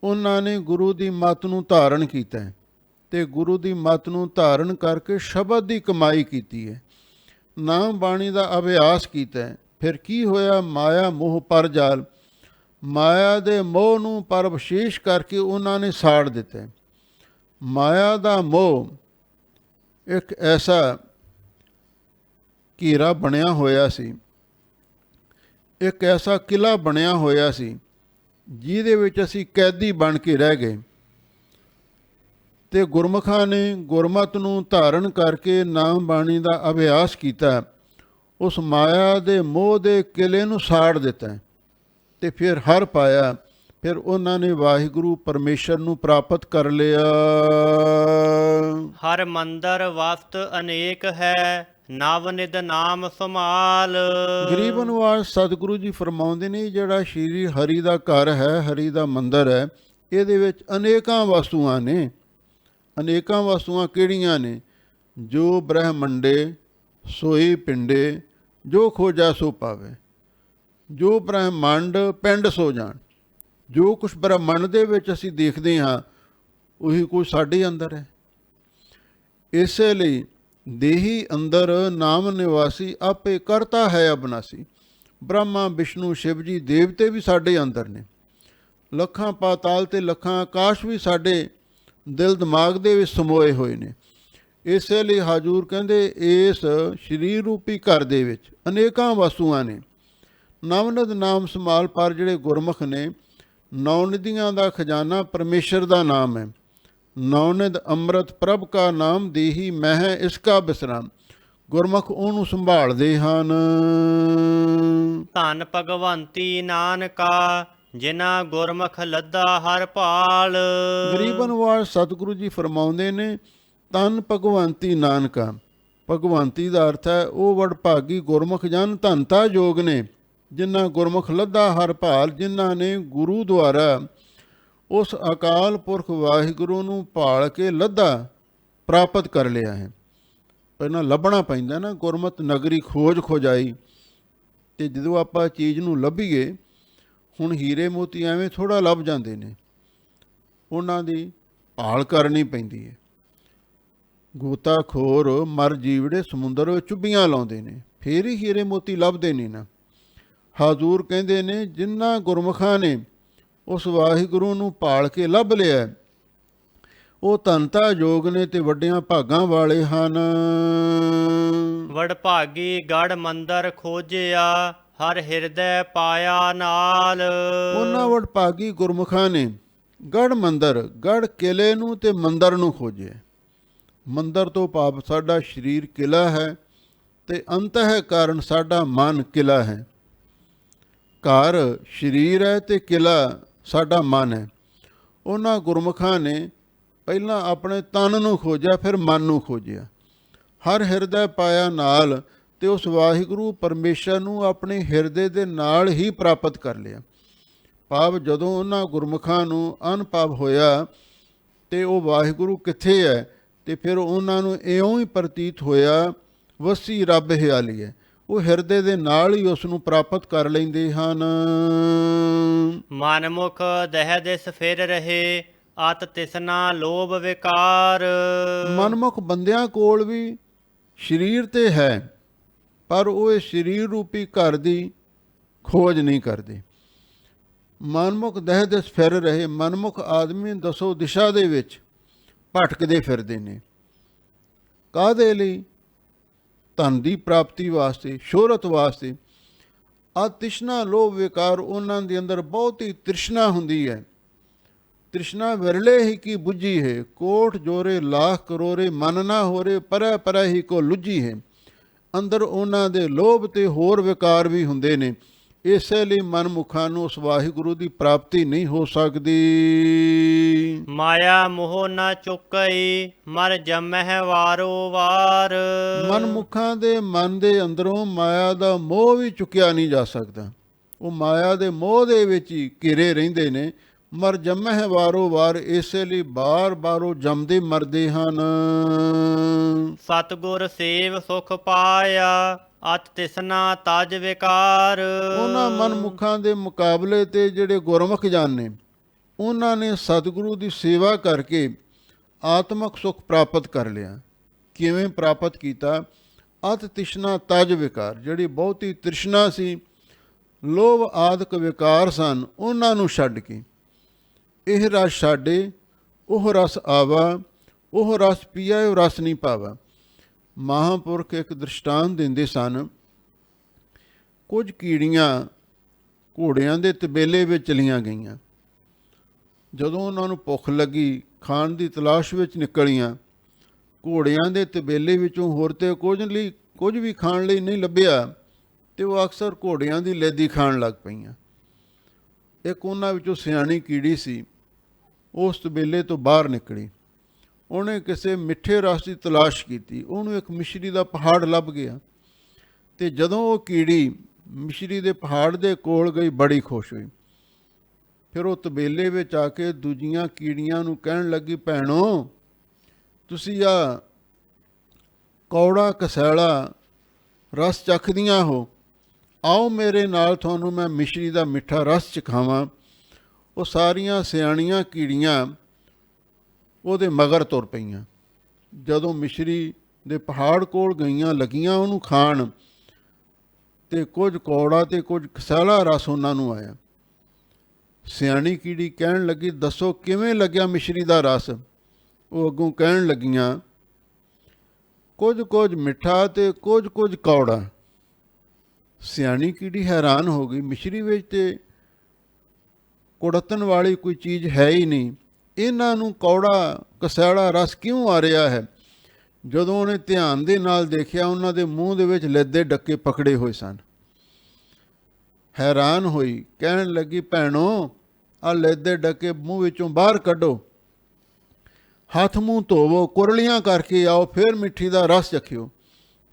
ਉਹਨਾਂ ਨੇ ਗੁਰੂ ਦੀ ਮੱਤ ਨੂੰ ਧਾਰਨ ਕੀਤਾ ਹੈ, ਤੇ ਗੁਰੂ ਦੀ ਮੱਤ ਨੂੰ ਧਾਰਨ ਕਰਕੇ ਸ਼ਬਦ ਦੀ ਕਮਾਈ ਕੀਤੀ ਹੈ, ਨਾਮ ਬਾਣੀ ਦਾ ਅਭਿਆਸ ਕੀਤਾ ਹੈ। ਫਿਰ ਕੀ ਹੋਇਆ? ਮਾਇਆ ਮੋਹ ਪਰ ਜਾਲ। ਮਾਇਆ ਦੇ ਮੋਹ ਨੂੰ ਪਰ ਵਿਸ਼ੇਸ਼ ਕਰਕੇ ਉਹਨਾਂ ਨੇ ਸਾੜ ਦਿੱਤਾ ਹੈ। ਮਾਇਆ ਦਾ ਮੋਹ ਇੱਕ ਐਸਾ ਘੇਰਾ ਬਣਿਆ ਹੋਇਆ ਸੀ ਇੱਕ ਐਸਾ ਕਿਲਾ ਬਣਿਆ ਹੋਇਆ ਸੀ ਜਿਹਦੇ ਵਿੱਚ ਅਸੀਂ ਕੈਦੀ ਬਣ ਕੇ ਰਹਿ ਗਏ, ਤੇ ਗੁਰਮੁਖਾਂ ਨੇ ਗੁਰਮਤਿ ਨੂੰ ਧਾਰਨ ਕਰਕੇ ਨਾਮ ਬਾਣੀ ਦਾ ਅਭਿਆਸ ਕੀਤਾ, ਉਸ ਮਾਇਆ ਦੇ ਮੋਹ ਦੇ ਕਿਲੇ ਨੂੰ ਸਾੜ ਦਿੱਤਾ ਤੇ ਫਿਰ ਹਰ ਪਾਇਆ। ਫਿਰ ਉਹਨਾਂ ਨੇ ਵਾਹਿਗੁਰੂ ਪਰਮੇਸ਼ਰ ਨੂੰ ਪ੍ਰਾਪਤ ਕਰ ਲਿਆ। ਹਰ ਮੰਦਰ ਵਸਤ ਅਨੇਕ ਹੈ, ਨਵ ਨਿਧ ਨਾਮ ਸਮਾਲ। ਗਰੀਬ ਨਿਵਾਸ ਸਤਿਗੁਰੂ ਜੀ ਫਰਮਾਉਂਦੇ ਨੇ, ਜਿਹੜਾ ਸ਼੍ਰੀ ਹਰੀ ਦਾ ਘਰ ਹੈ, ਹਰੀ ਦਾ ਮੰਦਰ ਹੈ, ਇਹਦੇ ਵਿੱਚ ਅਨੇਕਾਂ ਵਸਤੂਆਂ ਨੇ। ਅਨੇਕਾਂ ਵਸਤੂਆਂ ਕਿਹੜੀਆਂ ਨੇ? ਜੋ ਬ੍ਰਹਮੰਡੇ ਸੋਈ ਪਿੰਡੇ, ਜੋ ਖੋਜਾ ਸੋ ਪਾਵੇ। ਜੋ ਬ੍ਰਹਮੰਡ ਪਿੰਡ ਸੋ ਜਾਣ। ਜੋ ਕੁਛ ਬ੍ਰਹਮੰਡ ਦੇ ਵਿੱਚ ਅਸੀਂ ਦੇਖਦੇ ਹਾਂ ਉਹੀ ਕੁਝ ਸਾਡੇ ਅੰਦਰ ਹੈ। ਇਸੇ ਲਈ ਦੇਹੀ ਅੰਦਰ ਨਾਮ ਨਿਵਾਸੀ ਆਪੇ ਕਰਤਾ ਹੈ ਅਬਨਾਸੀ। ਬ੍ਰਹਮਾ ਵਿਸ਼ਨੂੰ ਸ਼ਿਵ ਜੀ ਦੇਵਤੇ ਵੀ ਸਾਡੇ ਅੰਦਰ ਨੇ। ਲੱਖਾਂ ਪਾਤਾਲ ਤੇ ਲੱਖਾਂ ਆਕਾਸ਼ ਵੀ ਸਾਡੇ ਦਿਲ ਦਿਮਾਗ ਦੇ ਵਿੱਚ ਸਮੋਏ ਹੋਏ ਨੇ। ਇਸੇ ਲਈ ਹਜ਼ੂਰ ਕਹਿੰਦੇ ਇਸ ਸਰੀਰ ਰੂਪੀ ਘਰ ਦੇ ਵਿੱਚ ਅਨੇਕਾਂ ਵਸਤੂਆਂ ਨੇ। ਨਵਨਿਧ ਨਾਮ ਸੰਭਾਲ। ਪਰ ਜਿਹੜੇ ਗੁਰਮੁਖ ਨੇ, ਨੌਨਿਧੀਆਂ ਦਾ ਖਜ਼ਾਨਾ ਪਰਮੇਸ਼ਰ ਦਾ ਨਾਮ ਹੈ। ਨੌਨਿਧ ਅੰਮ੍ਰਿਤ ਪ੍ਰਭ ਕਾ ਨਾਮ ਦੇਹੀ ਮਹਿ ਇਸ ਕਾ ਬਿਸਰਾਮ। ਗੁਰਮੁਖ ਉਹਨੂੰ ਸੰਭਾਲਦੇ ਹਨ। ਧੰਨ ਭਗਵੰਤੀ ਨਾਨਕਾ, ਜਿਨਾ ਗੁਰਮੁਖ ਲੱਦਾ ਹਰ ਭਾਲ। ਗਰੀਬ ਨਿਵਾਸ ਸਤਿਗੁਰੂ ਜੀ ਫਰਮਾਉਂਦੇ ਨੇ, ਧੰਨ ਭਗਵੰਤੀ ਨਾਨਕਾ। ਭਗਵੰਤੀ ਦਾ ਅਰਥ ਹੈ ਉਹ ਵਡਭਾਗੀ ਗੁਰਮੁਖ ਜਨ ਧੰਤਾ ਯੋਗ ਨੇ, ਜਿਨ੍ਹਾਂ ਗੁਰਮੁਖ ਲੱਦਾ ਹਰ ਭਾਲ। ਜਿਨ੍ਹਾਂ ਨੇ ਗੁਰੂ ਦੁਆਰਾ ਉਸ ਅਕਾਲ ਪੁਰਖ ਵਾਹਿਗੁਰੂ ਨੂੰ ਭਾਲ ਕੇ ਲੱਦਾ ਪ੍ਰਾਪਤ ਕਰ ਲਿਆ ਹੈ। ਪਹਿਲਾਂ ਲੱਭਣਾ ਪੈਂਦਾ ਨਾ, ਗੁਰਮਤਿ ਨਗਰੀ ਖੋਜ ਖੋਜਾਈ, ਅਤੇ ਜਦੋਂ ਆਪਾਂ ਚੀਜ਼ ਨੂੰ ਲੱਭੀਏ, ਹੁਣ ਹੀਰੇ ਮੋਤੀ ਐਵੇਂ ਥੋੜ੍ਹਾ ਲੱਭ ਜਾਂਦੇ ਨੇ, ਉਹਨਾਂ ਦੀ ਭਾਲ ਕਰਨੀ ਪੈਂਦੀ ਹੈ। ਗੋਤਾਖੋਰ ਮਰ ਜੀਵੜੇ ਸਮੁੰਦਰ ਵਿੱਚ ਚੁੱਭੀਆਂ ਲਾਉਂਦੇ ਨੇ, ਫੇਰ ਹੀ ਹੀਰੇ ਮੋਤੀ ਲੱਭਦੇ ਨਹੀਂ ਨਾ। ਹਜ਼ੂਰ ਕਹਿੰਦੇ ਨੇ, ਜਿਨ੍ਹਾਂ ਗੁਰਮੁਖਾਂ ਨੇ ਉਸ ਵਾਹਿਗੁਰੂ ਨੂੰ ਭਾਲ ਕੇ ਲੱਭ ਲਿਆ, ਉਹ ਧੰਤਾ ਯੋਗ ਨੇ ਤੇ ਵੱਡਿਆਂ ਭਾਗਾਂ ਵਾਲੇ ਹਨ। ਵਡਭਾਗੀ ਗੜ ਮੰਦਰ ਖੋਜਿਆ, ਹਰ ਹਿਰਦੈ ਪਾਇਆ ਨਾਲ। ਉਹਨਾਂ ਵਡਭਾਗੀ ਗੁਰਮੁਖਾਂ ਨੇ ਗੜ ਮੰਦਰ, ਗੜ ਕਿਲੇ ਨੂੰ ਤੇ ਮੰਦਰ ਨੂੰ ਖੋਜਿਆ। ਮੰਦਰ ਤੋਂ ਭਾਵ ਸਾਡਾ ਸਰੀਰ ਕਿਲਾ ਹੈ, ਤੇ ਅੰਤਹਿ ਕਾਰਨ ਸਾਡਾ ਮਨ ਕਿਲਾ ਹੈ। ਘਰ ਸਰੀਰ ਹੈ ਤੇ ਕਿਲਾ ਸਾਡਾ ਮਨ ਹੈ। ਉਹਨਾਂ ਗੁਰਮੁਖਾਂ ਨੇ ਪਹਿਲਾਂ ਆਪਣੇ ਤਨ ਨੂੰ ਖੋਜਿਆ, ਫਿਰ ਮਨ ਨੂੰ ਖੋਜਿਆ। ਹਰ ਹਿਰਦਾ ਪਾਇਆ ਨਾਲ, ਤੇ ਉਸ ਵਾਹਿਗੁਰੂ ਪਰਮੇਸ਼ਰ ਨੂੰ ਆਪਣੇ ਹਿਰਦੇ ਦੇ ਨਾਲ ਹੀ ਪ੍ਰਾਪਤ ਕਰ ਲਿਆ। ਭਾਵ ਜਦੋਂ ਉਹਨਾਂ ਗੁਰਮੁਖਾਂ ਨੂੰ ਅਨੁਭਵ ਹੋਇਆ ਤੇ ਉਹ ਵਾਹਿਗੁਰੂ ਕਿੱਥੇ ਹੈ, ਤੇ ਫਿਰ ਉਹਨਾਂ ਨੂੰ ਇਉਂ ਹੀ ਪ੍ਰਤੀਤ ਹੋਇਆ ਵਸੀ ਰੱਬ ਹਿਆਲੀ ਹੈ। ਉਹ ਹਿਰਦੇ ਦੇ ਨਾਲ ਹੀ ਉਸ ਨੂੰ ਪ੍ਰਾਪਤ ਕਰ ਲੈਂਦੇ ਹਨ। ਮਨਮੁਖ ਦਹਿ ਦਿਸ ਫਿਰ ਰਹੇ, ਅਤ ਤਿਸਨਾ ਲੋਭ ਵਿਕਾਰ। ਮਨਮੁਖ ਬੰਦਿਆਂ ਕੋਲ ਵੀ ਸਰੀਰ ਤੇ ਹੈ, ਪਰ ਉਹ ਇਸ ਸਰੀਰ ਰੂਪੀ ਘਰ ਦੀ ਖੋਜ ਨਹੀਂ ਕਰਦੇ। ਮਨਮੁਖ ਦਹਿ ਦਿਸ ਫਿਰ ਰਹੇ। ਮਨਮੁਖ ਆਦਮੀ ਦਸੋ ਦਿਸ਼ਾ ਦੇ ਵਿੱਚ ਭਟਕਦੇ ਫਿਰਦੇ ਨੇ। ਕਾਹਦੇ ਲਈ? ਧਨ ਦੀ ਪ੍ਰਾਪਤੀ ਵਾਸਤੇ, ਸ਼ੋਹਰਤ ਵਾਸਤੇ। ਆ ਤ੍ਰਿਸ਼ਨਾ ਲੋਭ ਵਿਕਾਰ, ਉਹਨਾਂ ਦੇ ਅੰਦਰ ਬਹੁਤ ਹੀ ਤ੍ਰਿਸ਼ਨਾ ਹੁੰਦੀ ਹੈ। ਤ੍ਰਿਸ਼ਨਾ ਵਿਰਲੇ ਹੀ ਕੀ ਬੁੱਝੀ ਹੈ, ਕੋਟ ਜੋਰੇ ਲਾਖ ਕਰੋਰੇ, ਮਨ ਨਾ ਹੋਰੇ ਪਰੈ ਪਰੈ ਹੀ ਕੋ ਲੁੱਝੀ ਹੈ। ਅੰਦਰ ਉਹਨਾਂ ਦੇ ਲੋਭ ਤੇ ਹੋਰ ਵਿਕਾਰ ਵੀ ਹੁੰਦੇ ਨੇ। ਇਸੇ ਲਈ ਮਨਮੁਖਾਂ ਨੂੰ ਉਸ ਵਾਹਿਗੁਰੂ ਦੀ ਪ੍ਰਾਪਤੀ ਨਹੀਂ ਹੋ ਸਕਦੀ। ਮਾਇਆ ਮੋਹ ਨਾ ਚੁੱਕਈ, ਮਰ ਜਮਹਿ ਵਾਰੋ ਵਾਰ। ਮਨਮੁਖਾਂ ਦੇ ਮਨ ਦੇ ਅੰਦਰੋਂ ਮਾਇਆ ਦਾ ਮੋਹ ਵੀ ਚੁੱਕਿਆ ਨਹੀਂ ਜਾ ਸਕਦਾ। ਉਹ ਮਾਇਆ ਦੇ ਮੋਹ ਦੇ ਵਿੱਚ ਹੀ ਘਿਰੇ ਰਹਿੰਦੇ ਨੇ। ਮਰ ਜਮਹਿ ਵਾਰੋ ਵਾਰ, ਇਸੇ ਲਈ ਬਾਰ-ਬਾਰ ਉਹ ਜੰਮਦੇ ਮਰਦੇ ਹਨ। ਸਤਿਗੁਰ ਸੇਵ ਸੁਖ ਪਾਇਆ, ਅਤ ਤਿਸਨਾ ਤਜ ਵਿਕਾਰ। ਉਹਨਾਂ ਮਨਮੁਖਾਂ ਦੇ ਮੁਕਾਬਲੇ ਤੇ ਜਿਹੜੇ ਗੁਰਮੁਖ ਜਨ ਨੇ, ਉਹਨਾਂ ਨੇ ਸਤਿਗੁਰੂ ਦੀ ਸੇਵਾ ਕਰਕੇ ਆਤਮਿਕ ਸੁਖ ਪ੍ਰਾਪਤ ਕਰ ਲਿਆ। ਕਿਵੇਂ ਪ੍ਰਾਪਤ ਕੀਤਾ? ਅਤ ਤਿਸ਼ਨਾ ਤਜ ਵਿਕਾਰ, ਜਿਹੜੀ ਬਹੁਤੀ ਤ੍ਰਿਸ਼ਨਾ ਸੀ, ਲੋਭ ਆਦਿਕ ਵਿਕਾਰ ਸਨ, ਉਹਨਾਂ ਨੂੰ ਛੱਡ ਕੇ ਇਹ ਰਸ ਛਾਡੇ, ਉਹ ਰਸ ਆਵਾ, ਉਹ ਰਸ ਪੀਆ, ਉਹ ਰਸ ਨਹੀਂ ਪਾਵਾ। ਮਹਾਂਪੁਰਖ ਇੱਕ ਦ੍ਰਿਸ਼ਟਾਂਤ ਦਿੰਦੇ ਸਨ। ਕੁਝ ਕੀੜੀਆਂ ਘੋੜਿਆਂ ਦੇ ਤਬੇਲੇ ਵਿੱਚ ਚਲੀਆਂ ਗਈਆਂ। ਜਦੋਂ ਉਹਨਾਂ ਨੂੰ ਭੁੱਖ ਲੱਗੀ, ਖਾਣ ਦੀ ਤਲਾਸ਼ ਵਿੱਚ ਨਿਕਲੀਆਂ, ਘੋੜਿਆਂ ਦੇ ਤਬੇਲੇ ਵਿੱਚੋਂ ਹੋਰ ਤੇ ਕੁਝ ਵੀ ਖਾਣ ਲਈ ਨਹੀਂ ਲੱਭਿਆ, ਤੇ ਉਹ ਅਕਸਰ ਘੋੜਿਆਂ ਦੀ ਲੈਦੀ ਖਾਣ ਲੱਗ ਪਈਆਂ। ਇੱਕ ਉਹਨਾਂ ਵਿੱਚੋਂ ਸਿਆਣੀ ਕੀੜੀ ਸੀ, ਉਸ ਤਬੇਲੇ ਤੋਂ ਬਾਹਰ ਨਿਕਲੀ। ਉਹਨੇ ਕਿਸੇ ਮਿੱਠੇ ਰਸ ਦੀ ਤਲਾਸ਼ ਕੀਤੀ। ਉਹਨੂੰ ਇੱਕ ਮਿਸ਼ਰੀ ਦਾ ਪਹਾੜ ਲੱਭ ਗਿਆ, ਤੇ ਜਦੋਂ ਉਹ ਕੀੜੀ ਮਿਸ਼ਰੀ ਦੇ ਪਹਾੜ ਦੇ ਕੋਲ ਗਈ, ਬੜੀ ਖੁਸ਼ ਹੋਈ। ਫਿਰ ਉਹ ਤਬੇਲੇ ਵਿੱਚ ਆ ਕੇ ਦੂਜੀਆਂ ਕੀੜੀਆਂ ਨੂੰ ਕਹਿਣ ਲੱਗੀ, ਭੈਣੋ, ਤੁਸੀਂ ਆ ਕੌੜਾ ਕਸੈਲਾ ਰਸ ਚੱਖਦੀਆਂ ਹੋ, ਆਓ ਮੇਰੇ ਨਾਲ, ਤੁਹਾਨੂੰ ਮੈਂ ਮਿਸ਼ਰੀ ਦਾ ਮਿੱਠਾ ਰਸ ਚਖਾਵਾਂ। ਉਹ ਸਾਰੀਆਂ ਸਿਆਣੀਆਂ ਕੀੜੀਆਂ ਉਹਦੇ ਮਗਰ ਤੁਰ ਪਈਆਂ। ਜਦੋਂ ਮਿਸ਼ਰੀ ਦੇ ਪਹਾੜ ਕੋਲ ਗਈਆਂ, ਲੱਗੀਆਂ ਉਹਨੂੰ ਖਾਣ, ਤੇ ਕੁਝ ਕੌੜਾ ਤੇ ਕੁਝ ਕਸੈਲਾ ਰਸ ਉਹਨਾਂ ਨੂੰ ਆਇਆ। ਸਿਆਣੀ ਕੀੜੀ ਕਹਿਣ ਲੱਗੀ, ਦੱਸੋ ਕਿਵੇਂ ਲੱਗਿਆ ਮਿਸ਼ਰੀ ਦਾ ਰਸ? ਉਹ ਅੱਗੋਂ ਕਹਿਣ ਲੱਗੀਆਂ, ਕੁਝ ਮਿੱਠਾ ਤੇ ਕੁਝ ਕੌੜਾ। ਸਿਆਣੀ ਕੀੜੀ ਹੈਰਾਨ ਹੋ ਗਈ, ਮਿਸ਼ਰੀ ਵਿੱਚ ਤੇ ਕੁੜਤਣ ਵਾਲੀ ਕੋਈ ਚੀਜ਼ ਹੈ ਹੀ ਨਹੀਂ, ਇਹਨਾਂ ਨੂੰ ਕੌੜਾ ਕਸੈਲਾ ਰਸ ਕਿਉਂ ਆ ਰਿਹਾ ਹੈ? ਜਦੋਂ ਉਹਨੇ ਧਿਆਨ ਦੇ ਨਾਲ ਦੇਖਿਆ, ਉਹਨਾਂ ਦੇ ਮੂੰਹ ਦੇ ਵਿੱਚ ਲੈਦੇ ਡੱਕੇ ਪਕੜੇ ਹੋਏ ਸਨ। ਹੈਰਾਨ ਹੋਈ, ਕਹਿਣ ਲੱਗੀ, ਭੈਣੋ, ਆਹ ਲੈਦੇ ਡੱਕੇ ਮੂੰਹ ਵਿੱਚੋਂ ਬਾਹਰ ਕੱਢੋ, ਹੱਥ ਮੂੰਹ ਧੋਵੋ, ਕੁਰਲੀਆਂ ਕਰਕੇ ਆਓ, ਫਿਰ ਮਿੱਠੀ ਦਾ ਰਸ ਚੱਖਿਓ।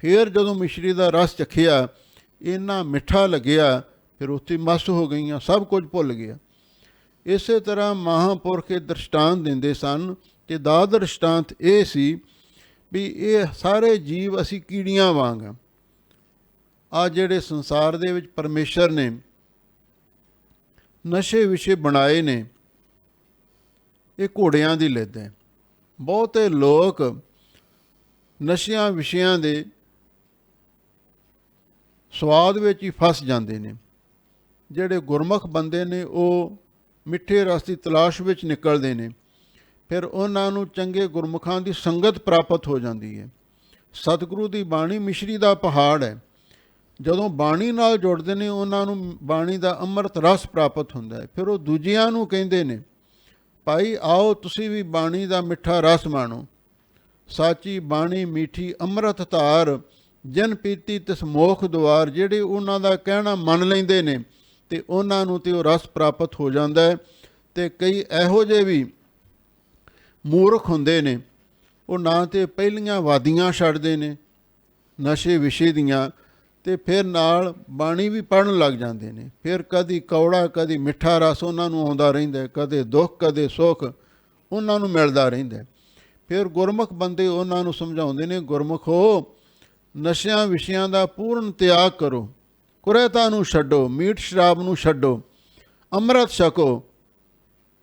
ਫਿਰ ਜਦੋਂ ਮਿਸ਼ਰੀ ਦਾ ਰਸ ਚੱਖਿਆ, ਇੰਨਾ ਮਿੱਠਾ ਲੱਗਿਆ, ਫਿਰ ਉੱਥੇ ਮਸਤ ਹੋ ਗਈਆਂ, ਸਭ ਕੁਝ ਭੁੱਲ ਗਿਆ। ਇਸੇ ਤਰ੍ਹਾਂ ਮਹਾਂਪੁਰਖ ਇਹ ਦ੍ਰਿਸ਼ਟਾਂਤ ਦਿੰਦੇ ਸਨ, ਕਿ ਦਾ ਦ੍ਰਿਸ਼ਟਾਂਤ ਇਹ ਸੀ ਵੀ ਇਹ ਸਾਰੇ ਜੀਵ ਅਸੀਂ ਕੀੜੀਆਂ ਵਾਂਗ ਹਾਂ। ਆ ਜਿਹੜੇ ਸੰਸਾਰ ਦੇ ਵਿੱਚ ਪਰਮੇਸ਼ਰ ਨੇ ਨਸ਼ੇ ਵਿਸ਼ੇ ਬਣਾਏ ਨੇ, ਇਹ ਘੋੜਿਆਂ ਦੀ ਲਿੱਦ ਹੈ। ਬਹੁਤੇ ਲੋਕ ਨਸ਼ਿਆਂ ਵਿਸ਼ਿਆਂ ਦੇ ਸਵਾਦ ਵਿੱਚ ਹੀ ਫਸ ਜਾਂਦੇ ਨੇ। ਜਿਹੜੇ ਗੁਰਮੁਖ ਬੰਦੇ ਨੇ, ਉਹ ਮਿੱਠੇ ਰਸ ਦੀ ਤਲਾਸ਼ ਵਿੱਚ ਨਿਕਲਦੇ ਨੇ, ਫਿਰ ਉਹਨਾਂ ਨੂੰ ਚੰਗੇ ਗੁਰਮੁਖਾਂ ਦੀ ਸੰਗਤ ਪ੍ਰਾਪਤ ਹੋ ਜਾਂਦੀ ਹੈ। ਸਤਿਗੁਰੂ ਦੀ ਬਾਣੀ ਮਿਸ਼ਰੀ ਦਾ ਪਹਾੜ ਹੈ। ਜਦੋਂ ਬਾਣੀ ਨਾਲ ਜੁੜਦੇ ਨੇ, ਉਹਨਾਂ ਨੂੰ ਬਾਣੀ ਦਾ ਅੰਮ੍ਰਿਤ ਰਸ ਪ੍ਰਾਪਤ ਹੁੰਦਾ ਹੈ। ਫਿਰ ਉਹ ਦੂਜਿਆਂ ਨੂੰ ਕਹਿੰਦੇ ਨੇ, ਭਾਈ ਆਓ ਤੁਸੀਂ ਵੀ ਬਾਣੀ ਦਾ ਮਿੱਠਾ ਰਸ ਮਾਣੋ। ਸਾਚੀ ਬਾਣੀ ਮੀਠੀ ਅੰਮ੍ਰਿਤ ਧਾਰ, ਜਨ ਪੀਤੀ ਤਿਸ ਮੋਖ ਦੁਆਰ। ਜਿਹੜੇ ਉਹਨਾਂ ਦਾ ਕਹਿਣਾ ਮੰਨ ਲੈਂਦੇ ਨੇ, ਤੇ ਉਹਨਾਂ ਨੂੰ ਤੇ ਉਹ ਰਸ ਪ੍ਰਾਪਤ ਹੋ ਜਾਂਦਾ ਹੈ। ਤੇ ਕਈ ਇਹੋ ਜਿਹੇ ਵੀ ਮੂਰਖ ਹੁੰਦੇ ਨੇ, ਉਹ ਨਾ ਤੇ ਪਹਿਲੀਆਂ ਵਾਦੀਆਂ ਛੱਡਦੇ ਨੇ ਨਸ਼ੇ ਵਿਸ਼ੇ ਦੀਆਂ, ਤੇ ਫਿਰ ਨਾਲ ਬਾਣੀ ਵੀ ਪੜ੍ਹਨ ਲੱਗ ਜਾਂਦੇ ਨੇ। ਫਿਰ ਕਦੀ ਕੌੜਾ ਕਦੀ ਮਿੱਠਾ ਰਸ ਉਹਨਾਂ ਨੂੰ ਆਉਂਦਾ ਰਹਿੰਦਾ, ਕਦੇ ਦੁੱਖ ਕਦੇ ਸੁੱਖ ਉਹਨਾਂ ਨੂੰ ਮਿਲਦਾ ਰਹਿੰਦਾ। ਫਿਰ ਗੁਰਮੁਖ ਬੰਦੇ ਉਹਨਾਂ ਨੂੰ ਸਮਝਾਉਂਦੇ ਨੇ, ਗੁਰਮੁਖੋ, ਨਸ਼ਿਆਂ ਵਿਸ਼ਿਆਂ ਦਾ ਪੂਰਨ ਤਿਆਗ ਕਰੋ, ਕੁਰੈਤਾ ਨੂੰ ਛੱਡੋ, ਮੀਟ ਸ਼ਰਾਬ ਨੂੰ ਛੱਡੋ, ਅੰਮ੍ਰਿਤ ਛਕੋ,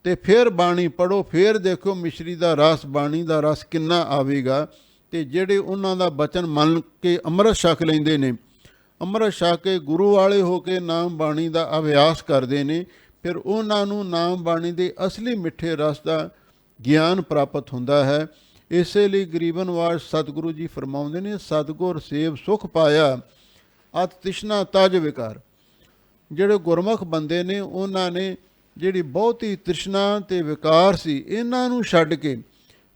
ਤੇ ਫਿਰ ਬਾਣੀ ਪੜ੍ਹੋ। ਫਿਰ ਦੇਖੋ ਮਿਸ਼ਰੀ ਦਾ ਰਸ, ਬਾਣੀ ਦਾ ਰਸ ਕਿੰਨਾ ਆਵੇਗਾ। ਤੇ ਜਿਹੜੇ ਉਹਨਾਂ ਦਾ ਬਚਨ ਮੰਨ ਕੇ ਅੰਮ੍ਰਿਤ ਛਕ ਲੈਂਦੇ ਨੇ, ਅੰਮ੍ਰਿਤ ਛਕ ਕੇ ਗੁਰੂ ਵਾਲੇ ਹੋ ਕੇ ਨਾਮ ਬਾਣੀ ਦਾ ਅਭਿਆਸ ਕਰਦੇ ਨੇ, ਫਿਰ ਉਹਨਾਂ ਨੂੰ ਨਾਮ ਬਾਣੀ ਦੇ ਅਸਲੀ ਮਿੱਠੇ ਰਸ ਦਾ ਗਿਆਨ ਪ੍ਰਾਪਤ ਹੁੰਦਾ ਹੈ। ਇਸੇ ਲਈ ਗਰੀਬਨਵਾਜ ਸਤਿਗੁਰੂ ਜੀ ਫਰਮਾਉਂਦੇ ਨੇ, ਸਤਿਗੁਰ ਸੇਵ ਸੁਖ ਪਾਇਆ, ਅਤ ਤ੍ਰਿਸ਼ਨਾ ਤਜ ਵਿਕਾਰ। ਜਿਹੜੇ ਗੁਰਮੁਖ ਬੰਦੇ ਨੇ, ਉਹਨਾਂ ਨੇ ਜਿਹੜੀ ਬਹੁਤੀ ਤ੍ਰਿਸ਼ਨਾ ਤੇ ਵਿਕਾਰ ਸੀ, ਇਹਨਾਂ ਨੂੰ ਛੱਡ ਕੇ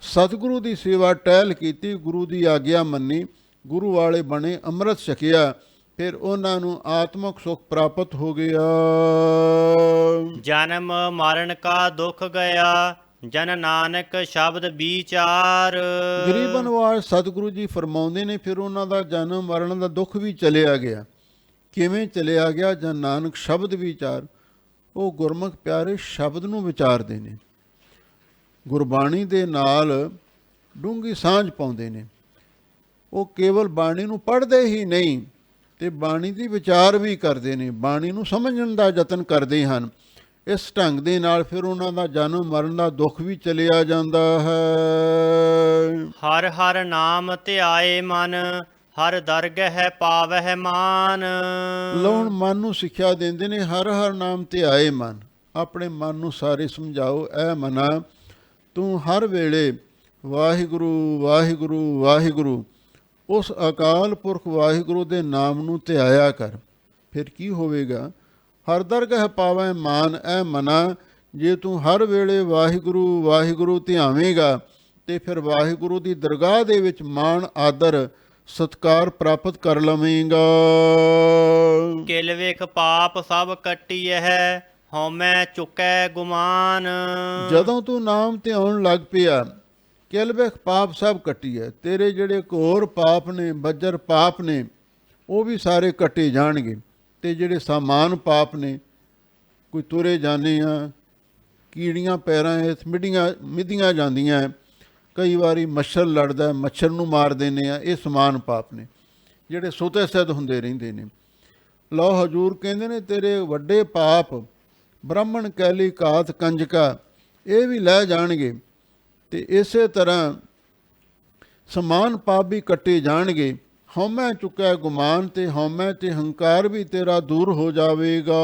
ਸਤਿਗੁਰੂ ਦੀ ਸੇਵਾ ਟਹਿਲ ਕੀਤੀ, ਗੁਰੂ ਦੀ ਆਗਿਆ ਮੰਨੀ, ਗੁਰੂ ਵਾਲੇ ਬਣੇ, ਅੰਮ੍ਰਿਤ ਛਕਿਆ, ਫਿਰ ਉਹਨਾਂ ਨੂੰ ਆਤਮਿਕ ਸੁਖ ਪ੍ਰਾਪਤ ਹੋ ਗਿਆ। ਜਨਮ ਮਰਨ ਕਾ ਦੁਖ ਗਿਆ, ਜਨ ਨਾਨਕ ਸ਼ਬਦ ਵਿਚਾਰ। ਗਰੀਬਨਵਾਜ ਸਤਿਗੁਰੂ ਜੀ ਫਰਮਾਉਂਦੇ ਨੇ, ਫਿਰ ਉਹਨਾਂ ਦਾ ਜਨਮ ਮਰਨ ਦਾ ਦੁੱਖ ਵੀ ਚਲਿਆ ਗਿਆ। ਕਿਵੇਂ ਚਲਿਆ ਗਿਆ? ਜਨ ਨਾਨਕ ਸ਼ਬਦ ਵਿਚਾਰ। ਉਹ ਗੁਰਮੁਖ ਪਿਆਰੇ ਸ਼ਬਦ ਨੂੰ ਵਿਚਾਰਦੇ ਨੇ, ਗੁਰਬਾਣੀ ਦੇ ਨਾਲ ਡੂੰਘੀ ਸਾਂਝ ਪਾਉਂਦੇ ਨੇ। ਉਹ ਕੇਵਲ ਬਾਣੀ ਨੂੰ ਪੜ੍ਹਦੇ ਹੀ ਨਹੀਂ, ਤੇ ਬਾਣੀ ਦੀ ਵਿਚਾਰ ਵੀ ਕਰਦੇ ਨੇ, ਬਾਣੀ ਨੂੰ ਸਮਝਣ ਦਾ ਯਤਨ ਕਰਦੇ ਹਨ। ਇਸ ਢੰਗ ਦੇ ਨਾਲ ਫਿਰ ਉਹਨਾਂ ਦਾ ਜਨਮ ਮਰਨ ਦਾ ਦੁੱਖ ਵੀ ਚਲਿਆ ਜਾਂਦਾ ਹੈ। ਹਰ ਹਰ ਨਾਮ ਧਿਆਏ ਮਨ, ਹਰ ਦਰਗਹਿ ਪਾਵਹਿ ਮਾਨ। ਲਉਣ ਮਨ ਨੂੰ ਸਿੱਖਿਆ ਦਿੰਦੇ ਨੇ, ਹਰ ਹਰ ਨਾਮ ਧਿਆਏ ਮਨ। ਆਪਣੇ ਮਨ ਨੂੰ ਸਾਰੇ ਸਮਝਾਓ, ਐ ਮਨਾ, ਤੂੰ ਹਰ ਵੇਲੇ ਵਾਹਿਗੁਰੂ ਵਾਹਿਗੁਰੂ ਵਾਹਿਗੁਰੂ, ਉਸ ਅਕਾਲ ਪੁਰਖ ਵਾਹਿਗੁਰੂ ਦੇ ਨਾਮ ਨੂੰ ਧਿਆਇਆ ਕਰ। ਫਿਰ ਕੀ ਹੋਵੇਗਾ? ਹਰ ਦਰਗਹ ਪਾਵੈ ਮਾਨ। ਐ ਮਨਾ, ਜੇ ਤੂੰ ਹਰ ਵੇਲੇ ਵਾਹਿਗੁਰੂ ਵਾਹਿਗੁਰੂ ਧਿਆਵੇਂਗਾ ਤੇ ਫਿਰ ਵਾਹਿਗੁਰੂ ਦੀ ਦਰਗਾਹ ਦੇ ਵਿੱਚ ਮਾਣ ਆਦਰ ਸਤਕਾਰ ਪ੍ਰਾਪਤ ਕਰ ਲਵੇਂਗਾ। ਕਿਲ ਵੇਖ ਪਾਪ ਸਭ ਕੱਟੀਐ, ਹਉਮੈ ਚੁਕੈ ਗੁਮਾਨ। ਜਦੋਂ ਤੂੰ ਨਾਮ ਧਿਆਉਣ ਲੱਗ ਪਿਆ, ਕਿਲ ਵੇਖ ਪਾਪ ਸਭ ਕੱਟੀ ਹੈ। ਤੇਰੇ ਜਿਹੜੇ ਘੋਰ ਪਾਪ ਨੇ, ਬੱਜਰ ਪਾਪ ਨੇ, ਉਹ ਵੀ ਸਾਰੇ ਕੱਟੇ ਜਾਣਗੇ। ਤੇ ਜਿਹੜੇ ਸਾਮਾਨ ਪਾਪ ਨੇ, ਕੋਈ ਤੁਰੇ ਜਾਂਦੇ ਆ, ਕੀੜੀਆਂ ਪੈਰਾਂ ਹੇਠ ਮਿੱਧੀਆਂ ਜਾਂਦੀਆਂ, ਕਈ ਵਾਰੀ ਮੱਛਰ ਲੜਦਾ, ਮੱਛਰ ਨੂੰ ਮਾਰ ਦਿੰਦੇ ਆ, ਇਹ ਸਮਾਨ ਪਾਪ ਨੇ ਜਿਹੜੇ ਸੁਤੇ ਸਿੱਧ ਹੁੰਦੇ ਰਹਿੰਦੇ ਨੇ। ਲਓ ਹਜੂਰ ਕਹਿੰਦੇ ਨੇ ਤੇਰੇ ਵੱਡੇ ਪਾਪ ਬ੍ਰਾਹਮਣ ਕੈਲੀ ਕਾਤ ਕੰਜਕਾ, ਇਹ ਵੀ ਲੈ ਜਾਣਗੇ। ਤੇ ਇਸੇ ਤਰ੍ਹਾਂ ਸਮਾਨ ਪਾਪ ਵੀ ਕੱਟੇ ਜਾਣਗੇ। ਹਉਮੈ ਚੁੱਕਿਆ ਗੁਮਾਨ, ਤੇ ਹਉਮੈ ਤੇ ਹੰਕਾਰ ਵੀ ਤੇਰਾ ਦੂਰ ਹੋ ਜਾਵੇਗਾ।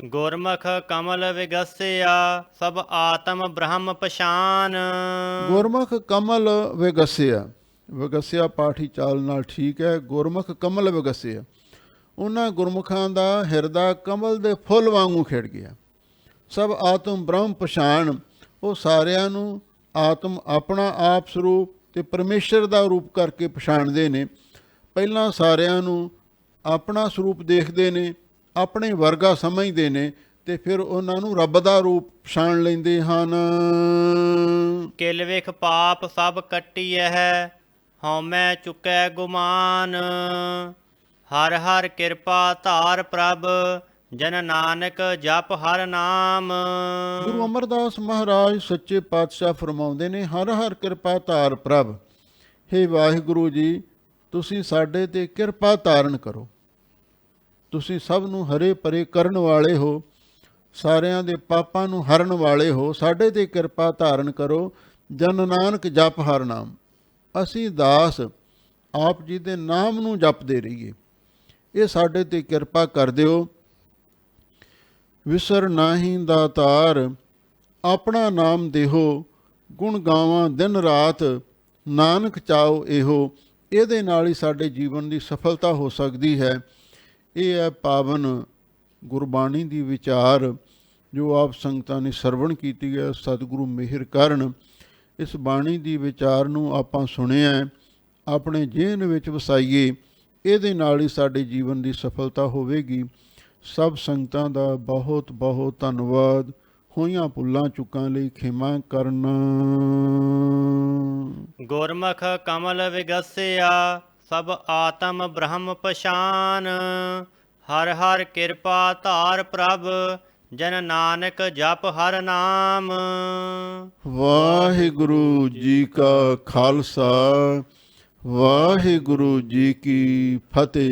ਗੁਰਮੁਖ ਕਮਲ ਵਿਗਸਿਆ, ਸਭ ਆਤਮ ਬ੍ਰਹਮ ਪਛਾਨ। ਗੁਰਮੁਖ ਕਮਲ ਵਿਗਸਿਆ, ਵਿਗਸਿਆ ਪਾਠੀ ਚਾਲ ਨਾਲ ਠੀਕ ਹੈ। ਗੁਰਮੁਖ ਕਮਲ ਵਿਗਸਿਆ, ਉਹਨਾਂ ਗੁਰਮੁਖਾਂ ਦਾ ਹਿਰਦਾ ਕਮਲ ਦੇ ਫੁੱਲ ਵਾਂਗੂ ਖਿੜ ਗਿਆ। ਸਭ ਆਤਮ ਬ੍ਰਹਮ ਪਛਾਣ, ਉਹ ਸਾਰਿਆਂ ਨੂੰ ਆਤਮ ਆਪਣਾ ਆਪ ਸਰੂਪ ਤੇ ਪਰਮੇਸ਼ਰ ਦਾ ਰੂਪ ਕਰਕੇ ਪਛਾਣਦੇ ਨੇ। ਪਹਿਲਾਂ ਸਾਰਿਆਂ ਨੂੰ ਆਪਣਾ ਸਰੂਪ ਦੇਖਦੇ ਨੇ, ਆਪਣੇ ਵਰਗਾ ਸਮਝਦੇ ਨੇ, ਤੇ ਫਿਰ ਉਹਨਾਂ ਨੂੰ ਰੱਬ ਦਾ ਰੂਪ ਪਛਾਣ ਲੈਂਦੇ ਹਨ। ਕਿਲ ਵੇਖ ਪਾਪ ਸਭ ਕੱਟੀਐ, ਹਉਮੈ ਚੁਕੈ ਗੁਮਾਨ। ਹਰ ਹਰ ਕਿਰਪਾ ਧਾਰ ਪ੍ਰਭ, ਜਨ ਨਾਨਕ ਜਪ ਹਰ ਨਾਮ। ਗੁਰੂ ਅਮਰਦਾਸ ਮਹਾਰਾਜ ਸੱਚੇ ਪਾਤਸ਼ਾਹ ਫਰਮਾਉਂਦੇ ਨੇ, ਹਰ ਹਰ ਕਿਰਪਾ ਧਾਰ ਪ੍ਰਭ। ਹੇ ਵਾਹਿਗੁਰੂ ਜੀ, ਤੁਸੀਂ ਸਾਡੇ ਤੇ ਕਿਰਪਾ ਧਾਰਨ ਕਰੋ। ਤੁਸੀਂ ਸਭ ਨੂੰ ਹਰੇ ਪਰੇ ਕਰਨ ਵਾਲੇ ਹੋ, ਸਾਰਿਆਂ ਦੇ ਪਾਪਾਂ ਨੂੰ ਹਰਨ ਵਾਲੇ ਹੋ। ਸਾਡੇ ਤੇ ਕਿਰਪਾ ਧਾਰਨ ਕਰੋ। ਜਨ ਨਾਨਕ ਜਪ ਹਰ ਨਾਮ। ਅਸੀਂ ਦਾਸ ਆਪ ਜੀ ਦੇ ਨਾਮ ਨੂੰ ਜਪਦੇ ਰਹੀਏ, ਇਹ ਸਾਡੇ ਤੇ ਕਿਰਪਾ ਕਰ ਦਿਓ। ਵਿਸਰ ਨਾਹੀਂ ਦਾਤਾਰ, ਆਪਣਾ ਨਾਮ ਦੇਹੋ। ਗੁਣ ਗਾਵਾਂ ਦਿਨ ਰਾਤ, ਨਾਨਕ ਚਾਓ ਇਹੋ। ਇਹਦੇ ਨਾਲ ਹੀ ਸਾਡੇ ਜੀਵਨ ਦੀ ਸਫਲਤਾ ਹੋ ਸਕਦੀ ਹੈ। ਇਹ ਹੈ ਪਾਵਨ ਗੁਰਬਾਣੀ ਦੀ ਵਿਚਾਰ ਜੋ ਆਪ ਸੰਗਤਾਂ ਨੇ ਸਰਵਣ ਕੀਤੀ ਹੈ। ਸਤਿਗੁਰੂ ਮਿਹਰ ਕਰਨ, ਇਸ ਬਾਣੀ ਦੀ ਵਿਚਾਰ ਨੂੰ ਆਪਾਂ ਸੁਣਿਆ, ਆਪਣੇ ਜੀਵਨ ਵਿੱਚ ਵਸਾਈਏ। ਇਹਦੇ ਨਾਲ ਹੀ ਸਾਡੇ ਜੀਵਨ ਦੀ ਸਫਲਤਾ ਹੋਵੇਗੀ। ਸਭ ਸੰਗਤਾਂ ਦਾ ਬਹੁਤ ਬਹੁਤ ਧੰਨਵਾਦ। ਹੋਈਆਂ ਭੁੱਲਾਂ ਚੁੱਕਾਂ ਲਈ ਖਿਮਾ ਕਰਨਾ। ਗੁਰਮੁਖ ਕਮਲ ਵਿਗਸਿਆ, ਸਭ ਆਤਮ ਬ੍ਰਹਮ ਪਛਾਨ। ਹਰ ਹਰ ਕਿਰਪਾ ਧਾਰ ਪ੍ਰਭ, ਜਨ ਨਾਨਕ ਜਪ ਹਰ ਨਾਮ। ਵਾਹਿਗੁਰੂ ਜੀ ਕਾ ਖਾਲਸਾ, ਵਾਹਿਗੁਰੂ ਜੀ ਕੀ ਫਤਿਹ।